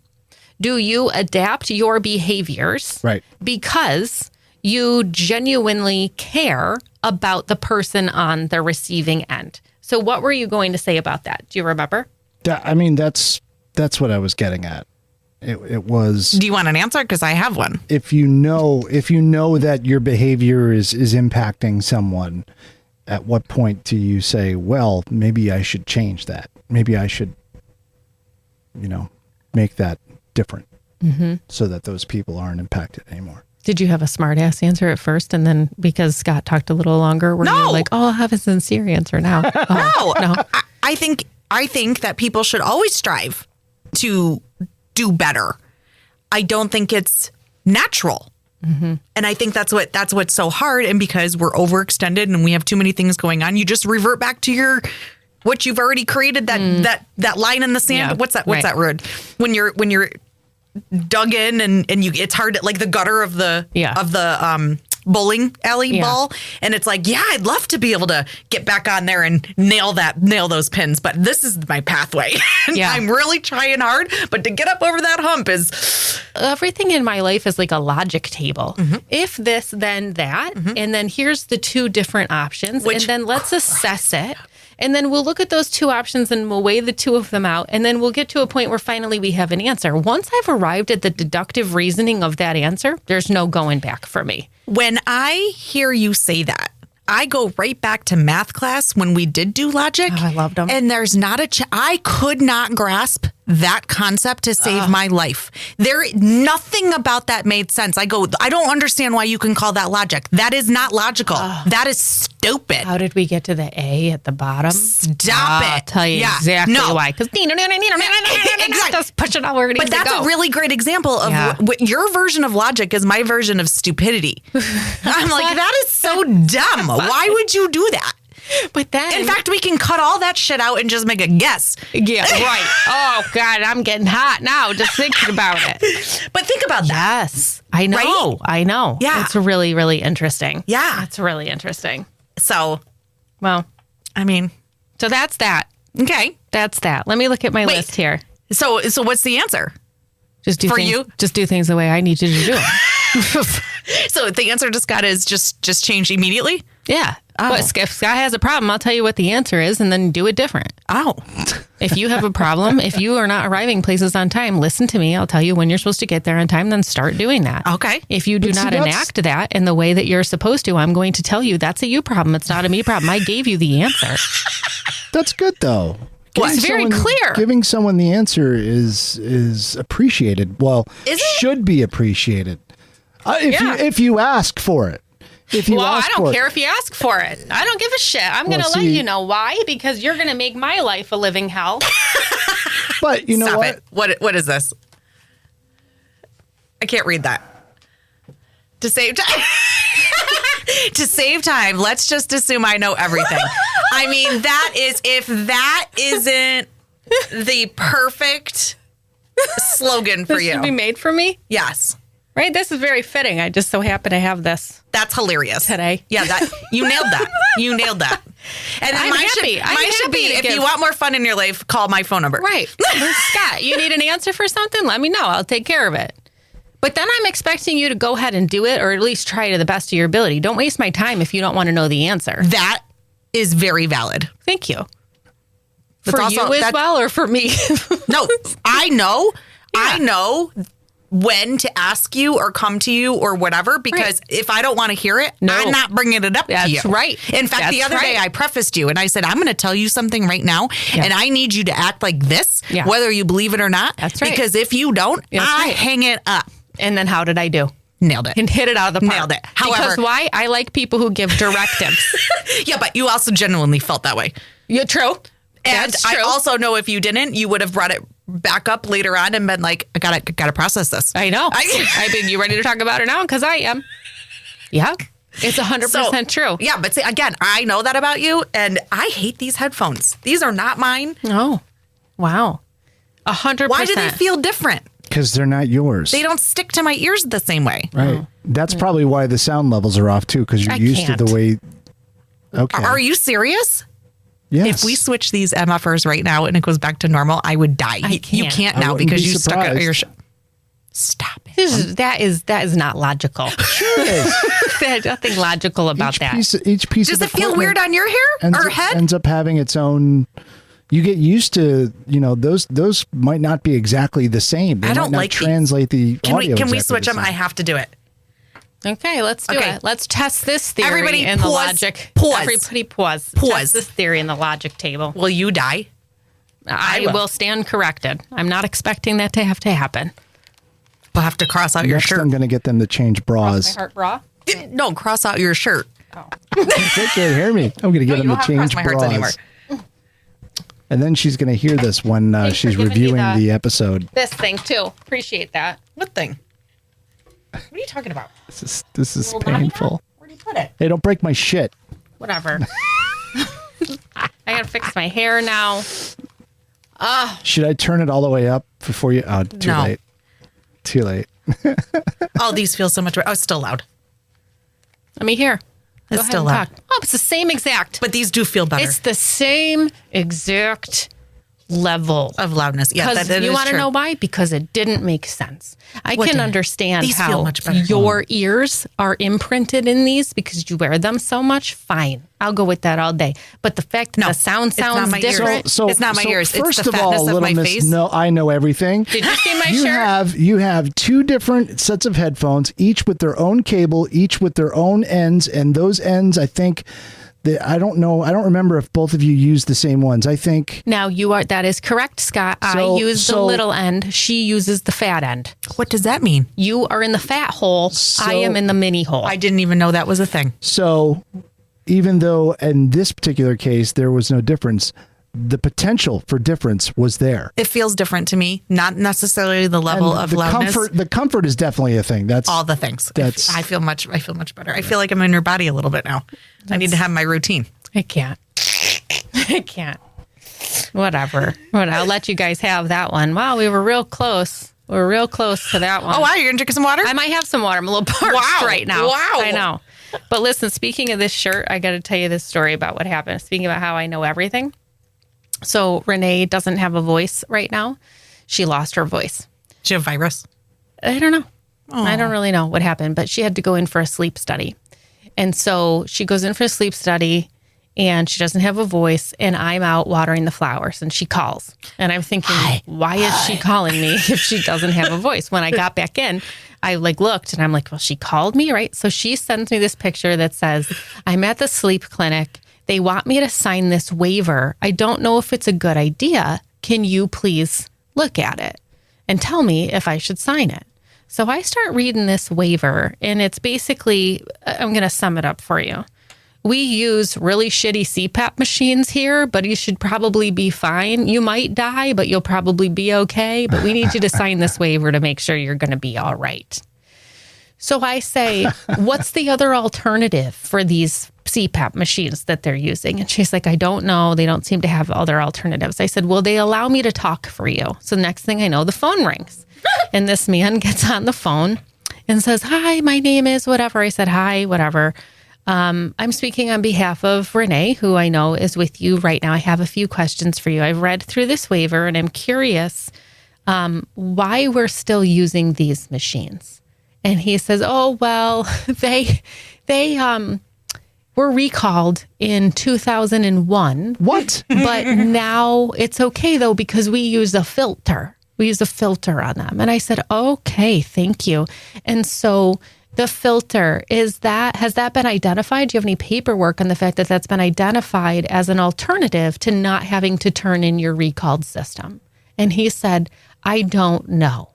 do you adapt your behaviors Right. because you genuinely care about the person on the receiving end? So what were you going to say about that? Do you remember? I mean, that's what I was getting at. It was, Do you want an answer? Because I have one. if you know that your behavior is impacting someone, at what point do you say, well, maybe I should change that? Maybe I should, make that different so that those people aren't impacted anymore. Did you have a smart ass answer at first, and then because Scott talked a little longer, were you like, "Oh, I'll have a sincere answer now"? No. I think that people should always strive to do better. I don't think it's natural, and I think that's what's so hard. And because we're overextended and we have too many things going on, you just revert back to what you've already created. That line in the sand. Yeah, What's that word? When you're dug in and it's hard, like the gutter of the bowling alley ball, and it's like, I'd love to be able to get back on there and nail those pins, but this is my pathway. I'm really trying hard, but to get up over that hump is everything in my life is like a logic table. If this, then that, and then here's the two different options, and then let's assess it. And then we'll look at those two options and we'll weigh the two of them out. And then we'll get to a point where finally we have an answer. Once I've arrived at the deductive reasoning of that answer, there's no going back for me. When I hear you say that, I go right back to math class when we did do logic. Oh, I loved them. And there's not I could not grasp that concept to save my life. Nothing about that made sense. I don't understand why you can call that logic. That is not logical. That is stupid. How did we get to the A at the bottom? Stop it. I'll tell you exactly why. Because exactly. Just push it all where it needs But that's to go. a really great example of what your version of logic is my version of stupidity. I'm like, that is so dumb. Why would you do that? But then, in fact, we can cut all that shit out and just make a guess. Yeah, right. Oh, God, I'm getting hot now just thinking about it. But think about that. Yes, I know. Right? I know. Yeah. It's really, really interesting. Yeah. It's really interesting. So, well, I mean. So that's that. Okay. That's that. Let me look at my list here. So what's the answer? Just do things the way I need you to do them. So the answer to Scott is just change immediately? Yeah. But if Scott has a problem, I'll tell you what the answer is and then do it different. Oh. If you have a problem, if you are not arriving places on time, listen to me. I'll tell you when you're supposed to get there on time, then start doing that. Okay. If you do not enact that in the way that you're supposed to, I'm going to tell you that's a you problem. It's not a me problem. I gave you the answer. That's good, though. It's very clear. Giving someone the answer is appreciated. Well, should be appreciated. If you ask for it. I don't care if you ask for it. I don't give a shit. I'm going to let you know why, because you're going to make my life a living hell. But you know Stop it. What is this? I can't read that. To save time. To save time, let's just assume I know everything. I mean, if that isn't the perfect slogan for this you. Should be made for me? Yes. Right? This is very fitting. I just so happen to have this. That's hilarious. Today. Yeah, you nailed that. You nailed that. And I'm happy. Mine should be, if you want more fun in your life, call my phone number. Right. Scott, you need an answer for something? Let me know. I'll take care of it. But then I'm expecting you to go ahead and do it, or at least try to the best of your ability. Don't waste my time if you don't want to know the answer. That is very valid. Thank you. That's for also, you as well, or for me? No, I know. Yeah. I know when to ask you or come to you or whatever, because if I don't want to hear it, I'm not bringing it up to you. That's right. In fact, the other day I prefaced you and I said, I'm going to tell you something right now, and I need you to act like this, whether you believe it or not. That's right. Because if you don't, I hang it up. And then how did I do? Nailed it. And hit it out of the park. Nailed it. However, because why? I like people who give directives. Yeah, but you also genuinely felt that way. Yeah, true. And That's true. I also know if you didn't, you would have brought it back up later on and been like, I gotta process this. I know. I mean, you ready to talk about it now? Because I am. Yeah. It's 100% true. Yeah, but see, again, I know that about you, and I hate these headphones. These are not mine. Oh, wow. 100%. Why do they feel different? Because they're not yours. They don't stick to my ears the same way. Right. Oh. That's probably why the sound levels are off, too, because you're used to the way... Okay. Are you serious? Yes. If we switch these MFers right now and it goes back to normal, I would die. You can't now because you stuck it your... Stop it. That is not logical. Sure it is. There's nothing logical about that. Each piece Does of it feel weird on your hair or head? Ends up having its own... You get used to, those might not be exactly the same. They I don't might not like translate the audio. Can we switch them? I have to do it. Okay, let's do Okay. it. Let's test this theory Everybody and the pause. logic. Pause. Everybody pause. Pause. Test this theory in the logic table. Will you die? I will stand corrected. I'm not expecting that to have to happen. We'll have to cross out your Next, shirt. I'm going to get them to change bras. My heart bra. No, cross out your shirt. They can't hear me. I'm going to get them You to don't have to cross change my hearts anymore. bras. And then she's going to hear this when Thanks she's for giving me reviewing that. the episode. This thing too. Appreciate that. What thing? What are you talking about? This is painful. Where'd you put it? Hey, don't break my shit. Whatever. I gotta fix my hair now. Should I turn it all the way up before you? Oh, too No. late. Too late. Oh, these feel so much better. Oh, it's still loud. Let me hear. Go It's ahead still and loud. talk. Oh, it's the same exact. But these do feel better It's the same exact level. of loudness. Yeah, Because that you is want to true. know why? Because it didn't make sense. I What can didn't? understand These feel how much better. your ears are imprinted in these because you wear them so much. Fine, I'll go with that all day. But the fact that No, the sound it's not sounds my ears. different. It's not my ears. It's First the of all, fatness of Little my Miss, face. no, I know everything. Did you see my you shirt? You have two different sets of headphones, each with their own cable, each with their own ends, and those ends, I think. I don't know. I don't remember if both of you use the same ones. I think. Now that is correct, Scott. I use the little end. She uses the fat end. What does that mean? You are in the fat hole. I am in the mini hole. I didn't even know that was a thing. So, even though in this particular case there was no difference, the potential for difference was there. It feels different to me. Not necessarily the level And of the loudness. comfort is definitely a thing. That's All the things. That's- I feel much better. I feel like I'm in your body a little bit now. I need to have my routine. I can't. I can't. Whatever. I'll let you guys have that one. Wow, we were real close. We were real close to that one. Oh, wow. You're going to drink some water? I might have some water. I'm a little parched Wow. right now. Wow. I know. But listen, speaking of this shirt, I got to tell you this story about what happened. Speaking about how I know everything. So Renee doesn't have a voice right now. She lost her voice. Do you have virus? I don't know. I don't really know what happened, but she had to go in for a sleep study. And so she goes in for a sleep study and she doesn't have a voice, and I'm out watering the flowers and she calls. And I'm thinking, why is she calling me if she doesn't have a voice? When I got back in, I looked and I'm like, well, she called me, right? So she sends me this picture that says, I'm at the sleep clinic. They want me to sign this waiver. I don't know if it's a good idea. Can you please look at it and tell me if I should sign it? So I start reading this waiver, and it's basically, I'm going to sum it up for you. We use really shitty CPAP machines here, but you should probably be fine. You might die, but you'll probably be okay. But we need you to sign this waiver to make sure you're going to be all right. So I say, what's the other alternative for these CPAP machines that they're using? And she's like, I don't know. They don't seem to have other alternatives. I said, well, they allow me to talk for you. So next thing I know, the phone rings. And this man gets on the phone and says, hi, my name is whatever. I said, hi, whatever. I'm speaking on behalf of Renee, who I know is with you right now. I have a few questions for you. I've read through this waiver and I'm curious why we're still using these machines. And he says, oh, well, they were recalled in 2001. what? But now it's okay, though, because we use a filter. We use a filter on them. And I said, okay, thank you. And so the filter, has that been identified? Do you have any paperwork on the fact that that's been identified as an alternative to not having to turn in your recalled system? And he said, I don't know.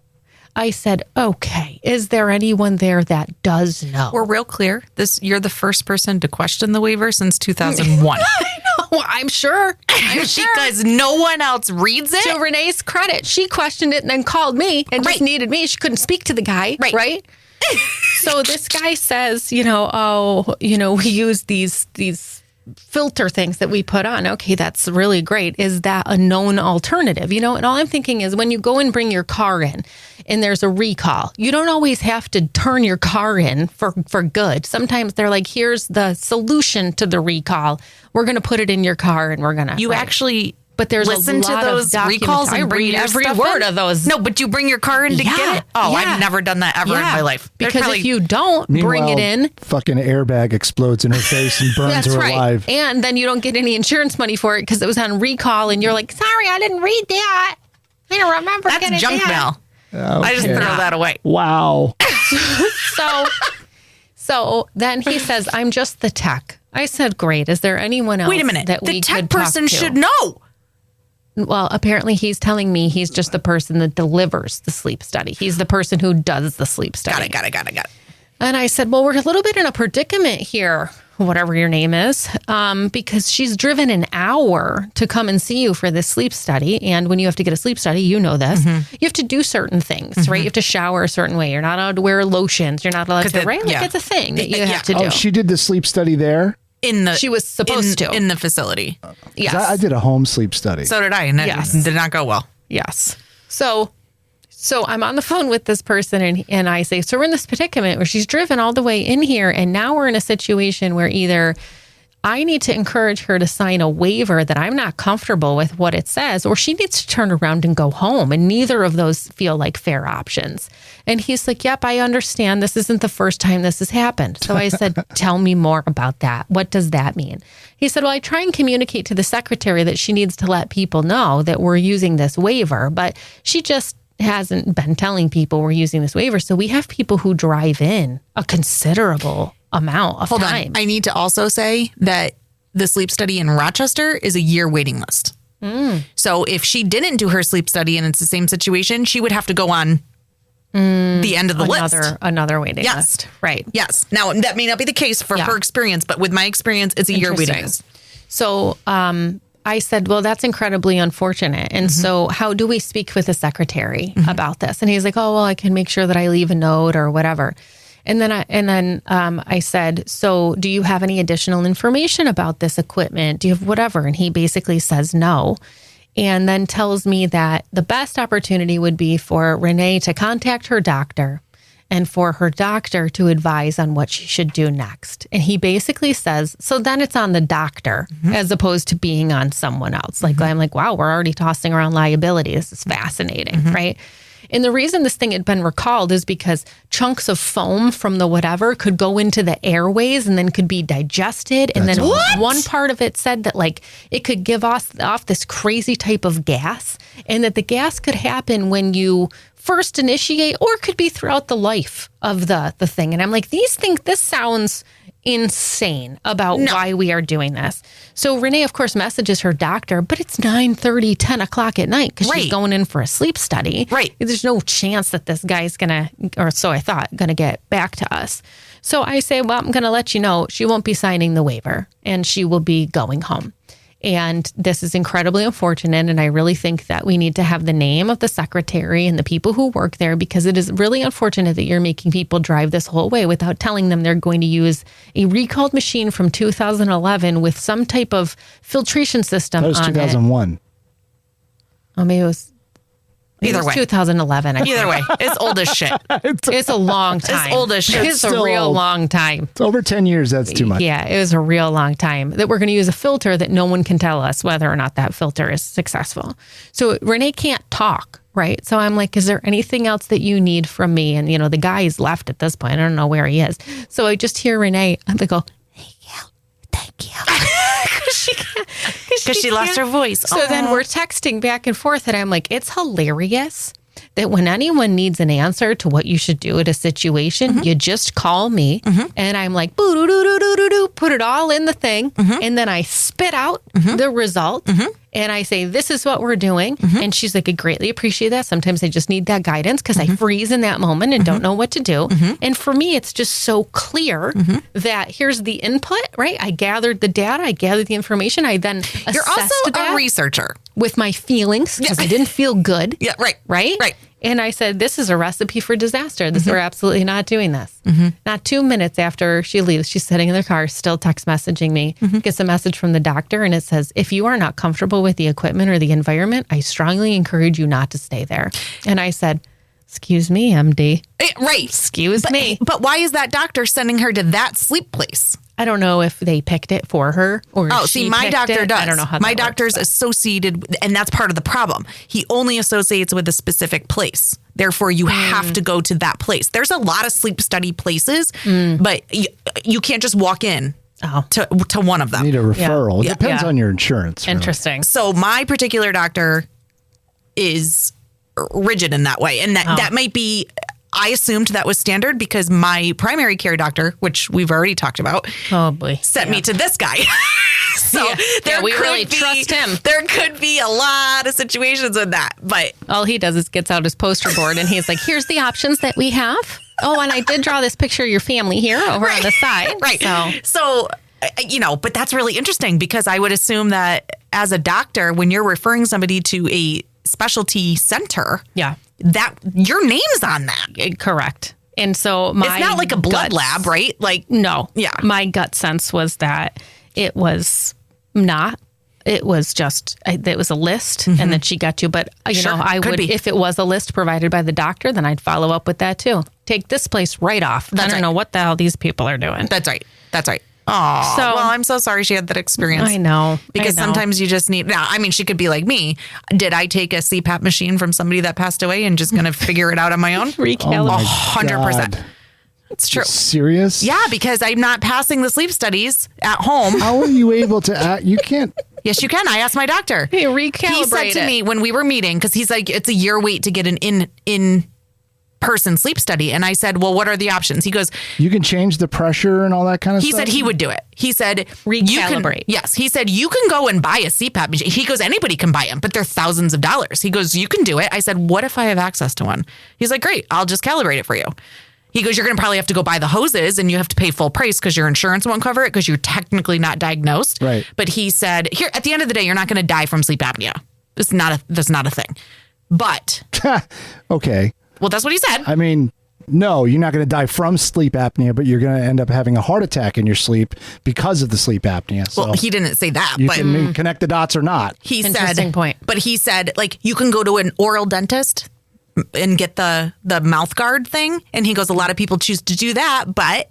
I said, okay, is there anyone there that does know? We're real clear. You're the first person to question the waiver since 2001. Well, I'm sure. Because no one else reads it. To Renee's credit, she questioned it and then called me and just Right. needed me. She couldn't speak to the guy. Right. So this guy says, we use these filter things that we put on. Okay, that's really great. Is that a known alternative? And all I'm thinking is when you go and bring your car in and there's a recall, you don't always have to turn your car in for good. Sometimes they're like, here's the solution to the recall. We're going to put it in your car and we're going to. You actually But there's listen a to lot those of recalls I and bring read your every stuff word in? of those. No, but you bring your car in to get it? Oh, yeah. I've never done that ever in my life. There's Because probably- if you don't bring it Meanwhile, in, fucking airbag explodes in her face and burns that's her right. alive. And then you don't get any insurance money for it because it was on recall and you're like, sorry, I didn't read that. I don't remember. That's getting junk that. mail. I just Okay. throw that away. Wow. So So then he says, I'm just the tech. I said, great. Is there anyone else Wait a minute. that The we tech could talk person to? should know. Well, apparently he's telling me he's just the person that delivers the sleep study. He's the person who does the sleep study. Got it. And I said, well, we're a little bit in a predicament here, whatever your name is, because she's driven an hour to come and see you for this sleep study. And when you have to get a sleep study, you know this, you have to do certain things, right? You have to shower a certain way. You're not allowed to wear lotions. You're not allowed to, right? Like it's a thing that you have to do. Oh, she did the sleep study there? She was supposed to. In the facility. Yes. I did a home sleep study. So did I, and it did not go well. Yes. So I'm on the phone with this person and I say, so we're in this predicament where she's driven all the way in here. And now we're in a situation where either I need to encourage her to sign a waiver that I'm not comfortable with what it says, or she needs to turn around and go home. And neither of those feel like fair options. And he's like, yep, I understand. This isn't the first time this has happened. So I said, tell me more about that. What does that mean? He said, well, I try and communicate to the secretary that she needs to let people know that we're using this waiver, but she just hasn't been telling people we're using this waiver. So we have people who drive in a considerable amount of time. I need to also say that the sleep study in Rochester is a year waiting list. So if she didn't do her sleep study and it's the same situation, she would have to go on the end of the list. Another waiting list. Right. Yes. Now, that may not be the case for her experience, but with my experience, it's a year waiting list. So I said, well, that's incredibly unfortunate. And so how do we speak with the secretary about this? And he's like, oh, well, I can make sure that I leave a note or whatever. And then I said, so do you have any additional information about this equipment? Do you have whatever? And he basically says no. And then tells me that the best opportunity would be for Renee to contact her doctor and for her doctor to advise on what she should do next. And he basically says, so then it's on the doctor as opposed to being on someone else. Like, I'm like, wow, we're already tossing around liability. This is fascinating, right? And the reason this thing had been recalled is because chunks of foam from the whatever could go into the airways and then could be digested. And then one part of it said that like it could give off this crazy type of gas, and that the gas could happen when you first initiate or could be throughout the life of the thing. And I'm like, this sounds insane about why we are doing this. So Renee, of course, messages her doctor, but it's 9:30, 10 o'clock at night because she's going in for a sleep study. Right. There's no chance that this guy's gonna get back to us. So I say, well, I'm gonna let you know she won't be signing the waiver and she will be going home. And this is incredibly unfortunate. And I really think that we need to have the name of the secretary and the people who work there, because it is really unfortunate that you're making people drive this whole way without telling them they're going to use a recalled machine from 2011 with some type of filtration system on it. That was 2001. Oh, maybe it was... Either way. 2011. Either way. It's old as shit. It's a long time. It's old as shit. It's a real long time. It's over 10 years. That's too much. Yeah, it was a real long time that we're going to use a filter that no one can tell us whether or not that filter is successful. So Renee can't talk, right? So I'm like, is there anything else that you need from me? And, the guy's left at this point. I don't know where he is. So I just hear Renee, they go, thank you. Because she lost her voice. So then we're texting back and forth, and I'm like, it's hilarious that when anyone needs an answer to what you should do at a situation, you just call me, and I'm like, boo-doo-doo-doo-doo-doo, put it all in the thing, and then I spit out the result, and I say, this is what we're doing, and she's like, I greatly appreciate that. Sometimes I just need that guidance because I freeze in that moment and don't know what to do. And for me, it's just so clear that here's the input, right? I gathered the data, I gathered the information, I then You're also that a researcher. with my feelings because I didn't feel good. Yeah, right. Right? And I said, this is a recipe for disaster. We're absolutely not doing this. Not 2 minutes after she leaves, she's sitting in the car, still text messaging me, gets a message from the doctor, and it says, if you are not comfortable with the equipment or the environment, I strongly encourage you not to stay there. And I said, excuse me, MD. Right. Excuse me. But why is that doctor sending her to that sleep place? I don't know if they picked it for her or my doctor does. I don't know how my that doctor's works, associated with, and that's part of the problem. He only associates with a specific place. Therefore, you have to go to that place. There's a lot of sleep study places, but you can't just walk in to one of them. You need a referral. It depends on your insurance. Really. Interesting. So my particular doctor is rigid in that way. And that might be I assumed that was standard because my primary care doctor, which we've already talked about, Oh boy. sent me to this guy. So we really trust him. There could be a lot of situations with that, but All he does is gets out his poster board and he's like, here's the options that we have. Oh, and I did draw this picture of your family here over on the side. right. So, but that's really interesting because I would assume that as a doctor, when you're referring somebody to a specialty center, Yeah. that your name's on that. Correct. And so my It's not like a blood gut- lab, right? Like, No. Yeah. My gut sense was that it was not. It was just, it was a list and that she got to. But, Sure, I could would, be. if it was a list provided by the doctor, then I'd follow up with that too. Take this place right off. I That's don't right. know what the hell these people are doing. That's right. Oh, So- well, I'm so sorry she had that experience. I know. Because sometimes you just need, now, I mean, she could be like me. Did I take a CPAP machine from somebody that passed away and just going to figure it out on my own? Recalibrate. 100%. God. It's true. Serious? Yeah, because I'm not passing the sleep studies at home. How are you able to you can't Yes, you can. I asked my doctor. Hey, He recalibrate said to it. me when we were meeting, because he's like, it's a year wait to get an in-person sleep study. And I said, well, what are the options? He goes, you can change the pressure and all that kind of he stuff? said he would do it. He said, Recalibrate. Yes. He said, you can go and buy a CPAP machine. He goes, anybody can buy them, but they're thousands of dollars. He goes, you can do it. I said, what if I have access to one? He's like, great, I'll just calibrate it for you. He goes, you're going to probably have to go buy the hoses and you have to pay full price because your insurance won't cover it because you're technically not diagnosed. Right. But he said, here, at the end of the day, you're not going to die from sleep apnea. That's not a thing. But, Okay. well, that's what he said. I mean, no, you're not going to die from sleep apnea, but you're going to end up having a heart attack in your sleep because of the sleep apnea. So Well, he didn't say that, you but can connect the dots or not. he Interesting said, point. But he said, like, you can go to an oral dentist and get the mouth guard thing. And he goes, a lot of people choose to do that, but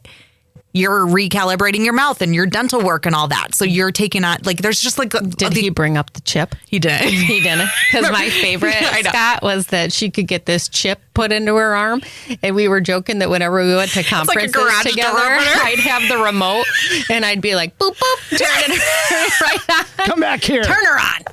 you're recalibrating your mouth and your dental work and all that. So you're taking on, like, there's just like, Did he bring up the chip? He did. He didn't. Because my favorite, I know. Scott, was that she could get this chip put into her arm. And we were joking that whenever we went to like a conferences garage door together, opener. I'd have the remote and I'd be like, boop, boop, turn it right on. Come back here. Turn her on.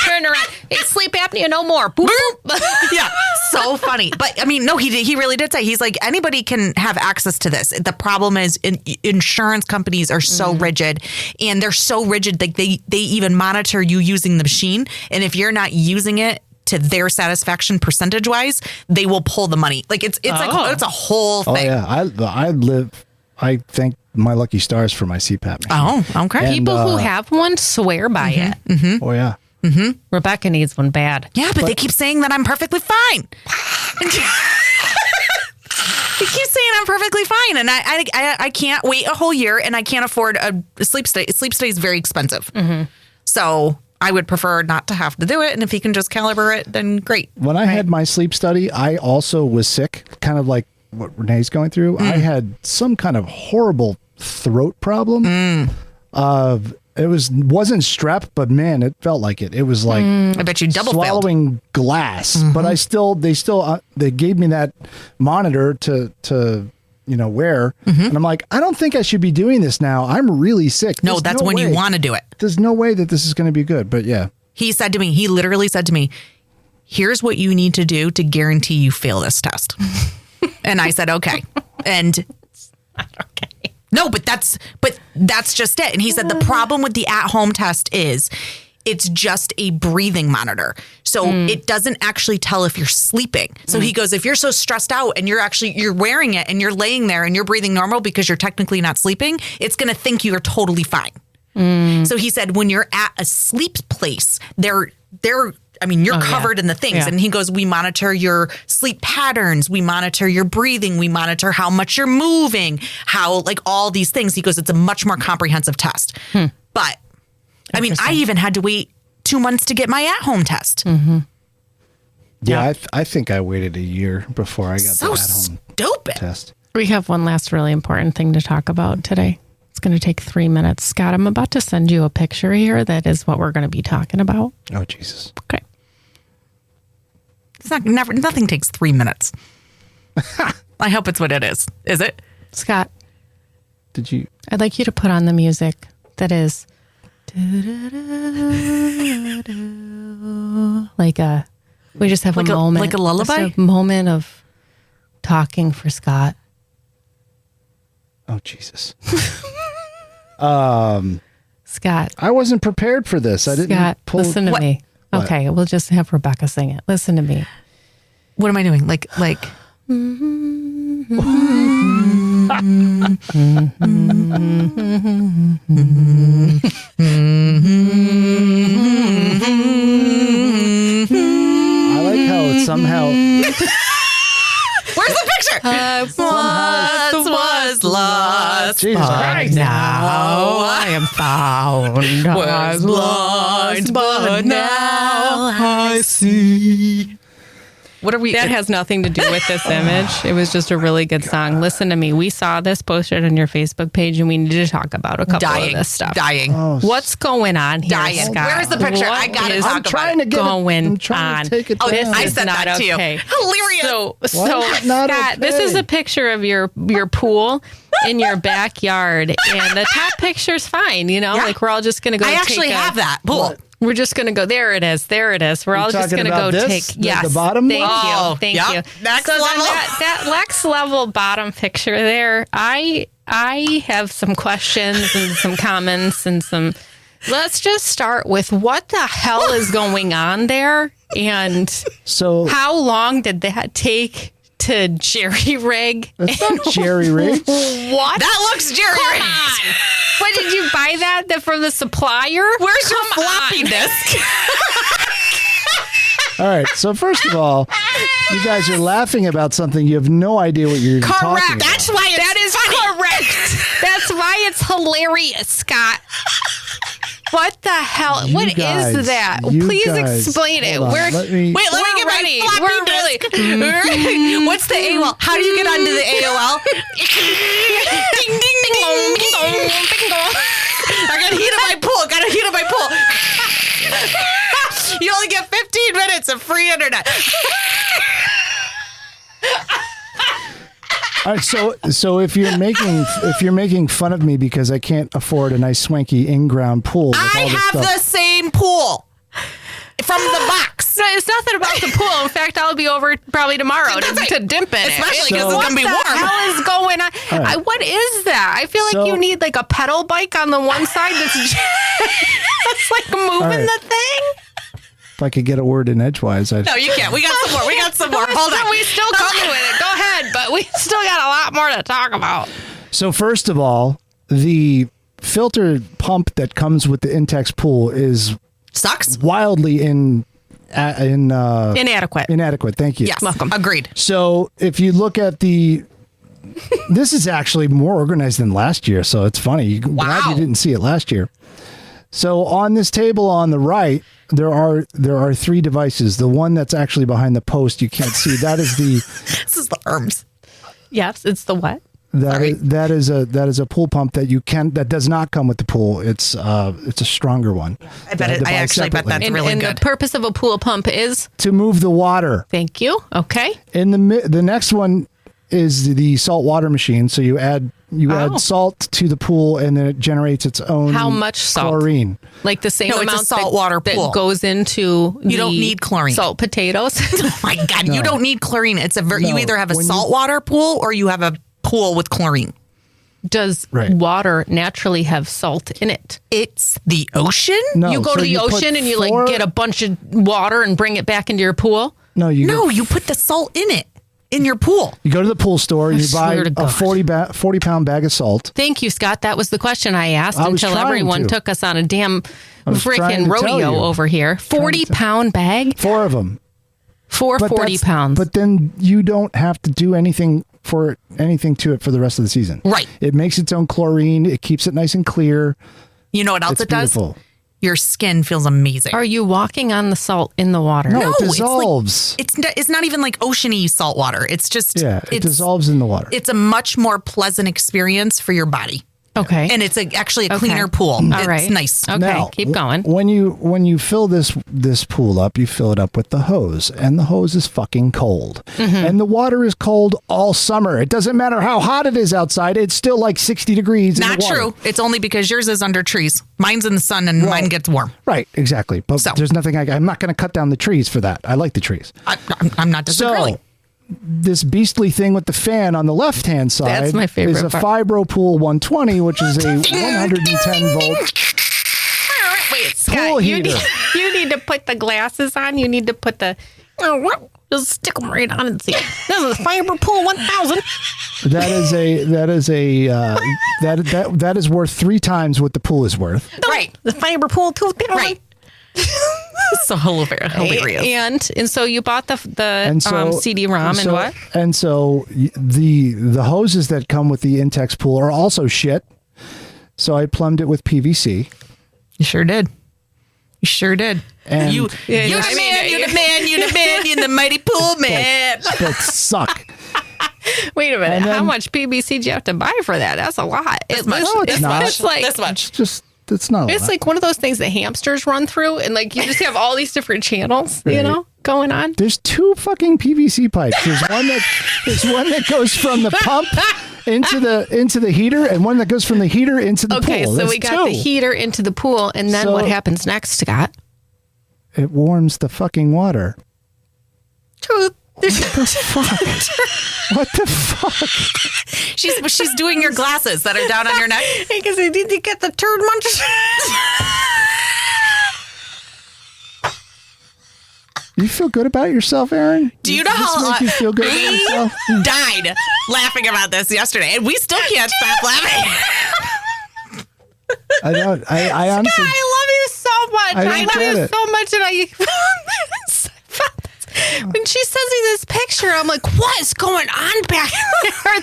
Turn around. Hey, sleep apnea no more. Boop, boop. Yeah. So funny. But I mean, no, he really did say, he's like, anybody can have access to this. The problem is insurance companies are so rigid, and they're so rigid that they even monitor you using the machine. And if you're not using it to their satisfaction percentage wise, they will pull the money. Like it's like, it's a whole Oh thing. yeah, I thank my lucky stars for my CPAP machine. Oh, okay. And, People who have one swear by it. Oh yeah. Rebecca needs one bad. Yeah, but they keep saying that I'm perfectly fine. They keep saying I'm perfectly fine, and I can't wait a whole year, and I can't afford a sleep study. Sleep study is very expensive, so I would prefer not to have to do it. And if he can just calibrate it, then great. When I had my sleep study, I also was sick, kind of like what Renee's going through. I had some kind of horrible throat problem. It wasn't strep, but man, it felt like it. It was like I bet you double failed. swallowing glass. But they gave me that monitor to wear, and I'm like, I don't think I should be doing this now. I'm really sick. No, There's that's when you way. want to do it. There's no way that this is going to be good. But yeah, He literally said to me, here's what you need to do to guarantee you fail this test. And I said, okay. And Okay. no, but that's just it. And he said the problem with the at-home test is it's just a breathing monitor. So it doesn't actually tell if you're sleeping. So he goes, if you're so stressed out and you're wearing it and you're laying there and you're breathing normal because you're technically not sleeping, it's going to think you're totally fine. So he said, when you're at a sleep place, you're covered in the things. Yeah. And he goes, we monitor your sleep patterns. We monitor your breathing. We monitor how much you're moving, how, like, all these things. He goes, it's a much more comprehensive test. But I mean, I even had to wait 2 months to get my at-home test. yeah, I think I waited a year before I got So the at-home stupid. test. We have one last really important thing to talk about today. It's going to take 3 minutes. Scott, I'm about to send you a picture here that is what we're going to be talking about. Oh Jesus. Okay. It's nothing takes 3 minutes. I hope it's what it is. Is it? Scott, Did you? I'd like you to put on the music that is like we just have Like a moment. like a lullaby? Just a moment of talking for Scott. Oh, Jesus. Scott. I wasn't prepared for this. I didn't Scott, pull. listen to me. What? Okay, we'll just have Rebecca sing it. Listen to me. What am I doing? Like. I like how it somehow. Where's the picture? Once was lost. Jesus Christ. Now I am found. Was blind, but now I see. What are we? That has nothing to do with this image. It was just a really good song. Listen to me. We saw this posted on your Facebook page, and we need to talk about a couple of this stuff. Dying. Oh, What's going on here, Dying. Scott? Where's the picture? I What gotta is talk I'm about trying to get going it. I'm trying on? to take it Oh, down. I This said is that not to you. okay. Hilarious. So is it not Scott, this okay? is a picture of your pool in your backyard, and the top picture's fine. You know, Yeah. like we're all just gonna go. I actually have that pool. We're just gonna go. There it is. There it is. We're all just talking gonna go about this? take. The Yes, bottom Thank one? Oh, you. Thank yep. you. Next so then level. that next level bottom picture there. I have some questions and some comments and some. Let's just start with what the hell is going on there, and So how long did that take to jerry rig? it's not jerry rigged. What? That looks jerry Come rigged. on. What did you buy that from the supplier? Where's your Come floppy on. disk? All right. So first of all, you guys are laughing about something you have no idea what you're even talking Correct. about. That's why it's That is funny. correct. That's why it's hilarious, Scott. What the hell? You What is guys- that? you Please guys- explain it. hold on, We're let me- Wait, let me we're get ready. my floppy We're really. disk. What's the AOL? How do you get onto the AOL? Ding, ding, ding, ding, ding, ding. I got heat of my pool. Got to heat of my pool. You only get 15 minutes of free internet. All right, so if you're making fun of me because I can't afford a nice swanky in-ground pool, with I all this have stuff, the same pool from the box. No, it's nothing about the pool. In fact, I'll be over probably tomorrow That's right. to dimp in Especially it. 'cause it's gonna be What the warm. hell is going on? All right. What is that? I feel like So- you need like a pedal bike on the one side that's that's like moving right. the thing. if I could get a word in edgewise, I'd. No, you can't. We got some more. We got some more. Hold on. We still coming with it. Go ahead, but we still got a lot more to talk about. So first of all, the filter pump that comes with the Intex pool is Sucks. wildly Inadequate. inadequate. Thank you. Yes. Welcome. Agreed. So if you look at this is actually more organized than last year. So it's funny. Glad you didn't see it last year. So on this table on the right, there are three devices. The one that's actually behind the post you can't see. That is This is the arms. Yes, it's the what? that is a pool pump that does not come with the pool. It's a stronger one. I bet it. I actually bet that's really and good. the purpose of a pool pump is? To move the water. Thank you. Okay. In the next one is the salt water machine. So you add salt to the pool and then it generates its own How much salt? chlorine. Like the same No, it's a amount saltwater pool. that goes into You don't need chlorine. Salt potatoes. Oh my God, you don't need chlorine. It's you No, either have a when you- saltwater pool or you have a pool with chlorine. Does Right. water naturally have salt in it? It's the ocean? No, You go so to the you put ocean and you four- like get a bunch of water and bring it back into your pool? No, you No, go, you put the salt in it, in your pool. you go to the pool store and you buy swear to a God. 40-pound bag of salt. Thank you, Scott. That was the question I asked I was until trying everyone to. took us on a damn was trying freaking to tell rodeo you. over here. 40-pound bag 4 of them. for But 40 that's- pounds. But then you don't have to do anything to it for the rest of the season. Right. It makes its own chlorine. It keeps it nice and clear. You know what else It's it does? beautiful. Your skin feels amazing. Are you walking on the salt in the water? No, it it's like- dissolves. It's not even like oceany salt water. It's just It it's dissolves in the water. it's a much more pleasant experience for your body. Okay. And it's actually a Okay. cleaner pool. All It's right. nice. Okay, Now, keep going. When you fill this pool up, you fill it up with the hose, and the hose is fucking cold. Mm-hmm. And the water is cold all summer. It doesn't matter how hot it is outside. It's still like 60 degrees. Not in the water. true. It's only because yours is under trees. Mine's in the sun and mine gets warm. Right, exactly. But So- there's nothing I'm not going to cut down the trees for that. I like the trees. I'm not disagreeing. this beastly thing with the fan on the left-hand side That's my favorite is a part. FibroPool 120, which is a 110 volt Wait, pool heater. You need to put the glasses on. You need to put the... Just stick them right on and see. This is FibroPool 1000. That is worth 3 times what the pool is worth. Right. The FibroPool 2000. Right. So hilarious. And so you bought the CD-ROM and what? And so the hoses that come with the Intex pool are also shit. So I plumbed it with PVC. You sure did. You sure did. And You're the man, you're the mighty pool man. that suck. Wait a minute. And then- How much PVC do you have to buy for that? That's a lot. This much. No, it's not. It's like This much. It's not. it's like one of those things that hamsters run through, and like you just have all these different channels, you know, going on. There's 2 fucking PVC pipes. There's one that goes from the pump into the heater, and one that goes from the heater into the Okay, pool. so That's we got 2. the heater into the pool, and then what happens next, Scott? It warms the fucking water. Truth. What the fuck? She's doing your glasses that are down on your neck. Because I need to get the turd munch. You feel good about yourself, Erin? Do you know Does this how make you feel good about we yourself? died laughing about this yesterday, and we still can't stop laughing. I don't. I honestly. I love you so much. I don't I love get you it. so much, and I found this. When she sends me this picture, I'm like, what is going on back there?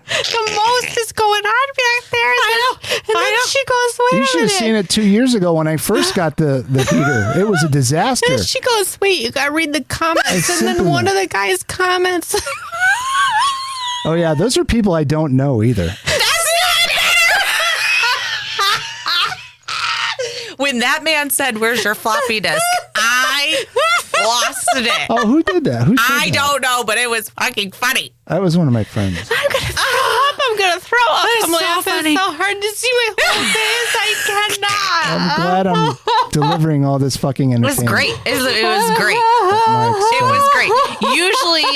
The most is going on back there. I know. And then she goes, wait You a should have minute. seen it 2 years ago when I first got the heater. It was a disaster. And she goes, wait, you got to read the comments. It's And then simple one enough. of the guys comments. Oh yeah, those are people I don't know either. That's not better. When that man said, "Where's your floppy disk?" I lost it. Oh, who did that? Who said I that? don't know, but it was fucking funny. That was one of my friends. I'm going to throw up. I'm going to throw up. That's I'm so laughing funny. so hard to see my whole face. I cannot. I'm glad I'm delivering all this fucking It entertainment. was great. It was great. My It was great. Usually,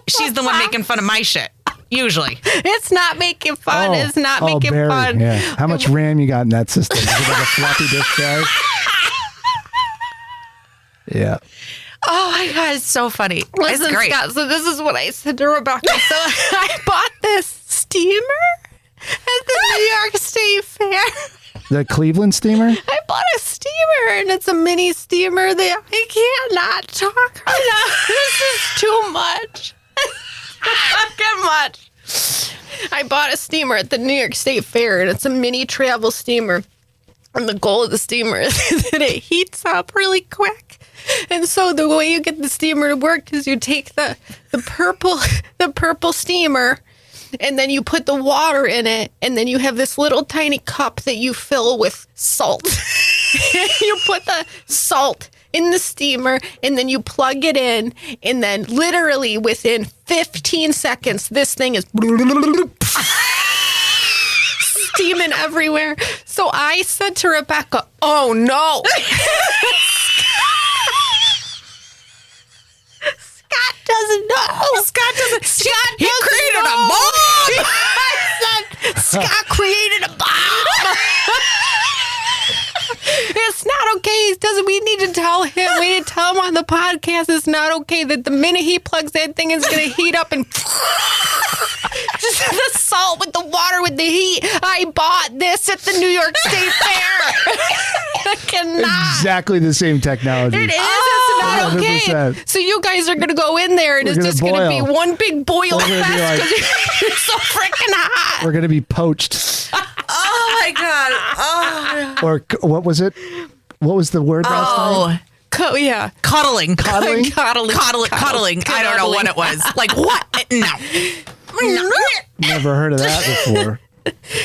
she's the one making fun of my shit. Usually. It's not making fun. It's not making Barry, fun. Yeah. How much RAM you got in that system? Is it like a floppy disk drive? Yeah. Oh my God, it's so funny. Listen, It's great. Scott, so this is what I said to Rebecca. So I bought this steamer at the New York State Fair. The Cleveland steamer? I bought a steamer, and it's a mini steamer that I cannot talk right now. This is too much. Too much. I bought a steamer at the New York State Fair, and it's a mini travel steamer. And the goal of the steamer is that it heats up really quick. And so the way you get the steamer to work is you take the purple steamer, and then you put the water in it, and then you have this little tiny cup that you fill with salt. You put the salt in the steamer, and then you plug it in, and then literally within 15 seconds, this thing is steaming everywhere. So I said to Rebecca, oh no. Scott doesn't know. Scott doesn't. He doesn't created a know. bomb. I said, Scott created a bomb. It's not okay. We need to tell him. We need to tell him on the podcast it's not okay that the minute he plugs that thing, it's going to heat up and just the salt with the water with the heat. I bought this at the New York State Fair. I cannot. Exactly the same technology. It is. It's not okay. 100%. So you guys are going to go in there, and We're it's gonna just going to be boil. one big boil We're gonna be fest like- because you're so freaking hot. We're going to be poached. Oh my God. Oh. Or what was it? What was the word last time? Oh. Yeah. Cuddling. Cuddling? Cuddling. I don't know what it was. Like what? No. Never heard of that before.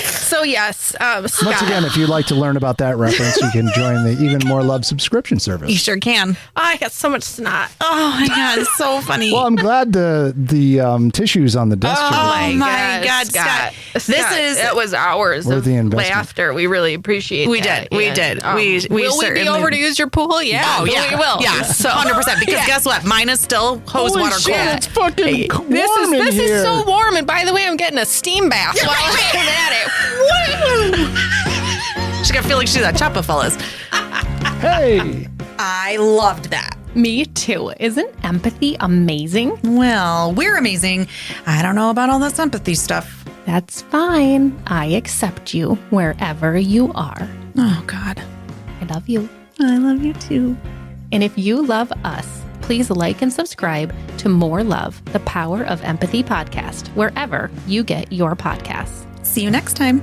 So yes, Scott. Once again, if you'd like to learn about that reference, you can join the Even More Love subscription You service. sure can. I got so much snot. Oh my God, it's so funny. Well, I'm glad the tissues on the desk Oh are my God, Scott. This is- it was hours Worthy of investment. laughter. We really appreciate We that. did. We And, did. We will we be certainly- over to use your pool? Yeah. Oh yeah, we will. Yeah, So 100%. Because yeah. guess what? Mine is still hose Holy water shit, cold. it's fucking warm in This here. is so warm, and by the way, I'm getting a steam bath while I'm at it. She's gonna feel like she's at Choppa fellas. Hey, I loved that. Me too. Isn't empathy amazing? Well, we're amazing. I don't know about all this empathy stuff. That's fine. I accept you wherever you are. Oh God, I love you. I love you too. And if you love us, please like and subscribe to More Love, the Power of Empathy podcast, wherever you get your podcasts. See you next time.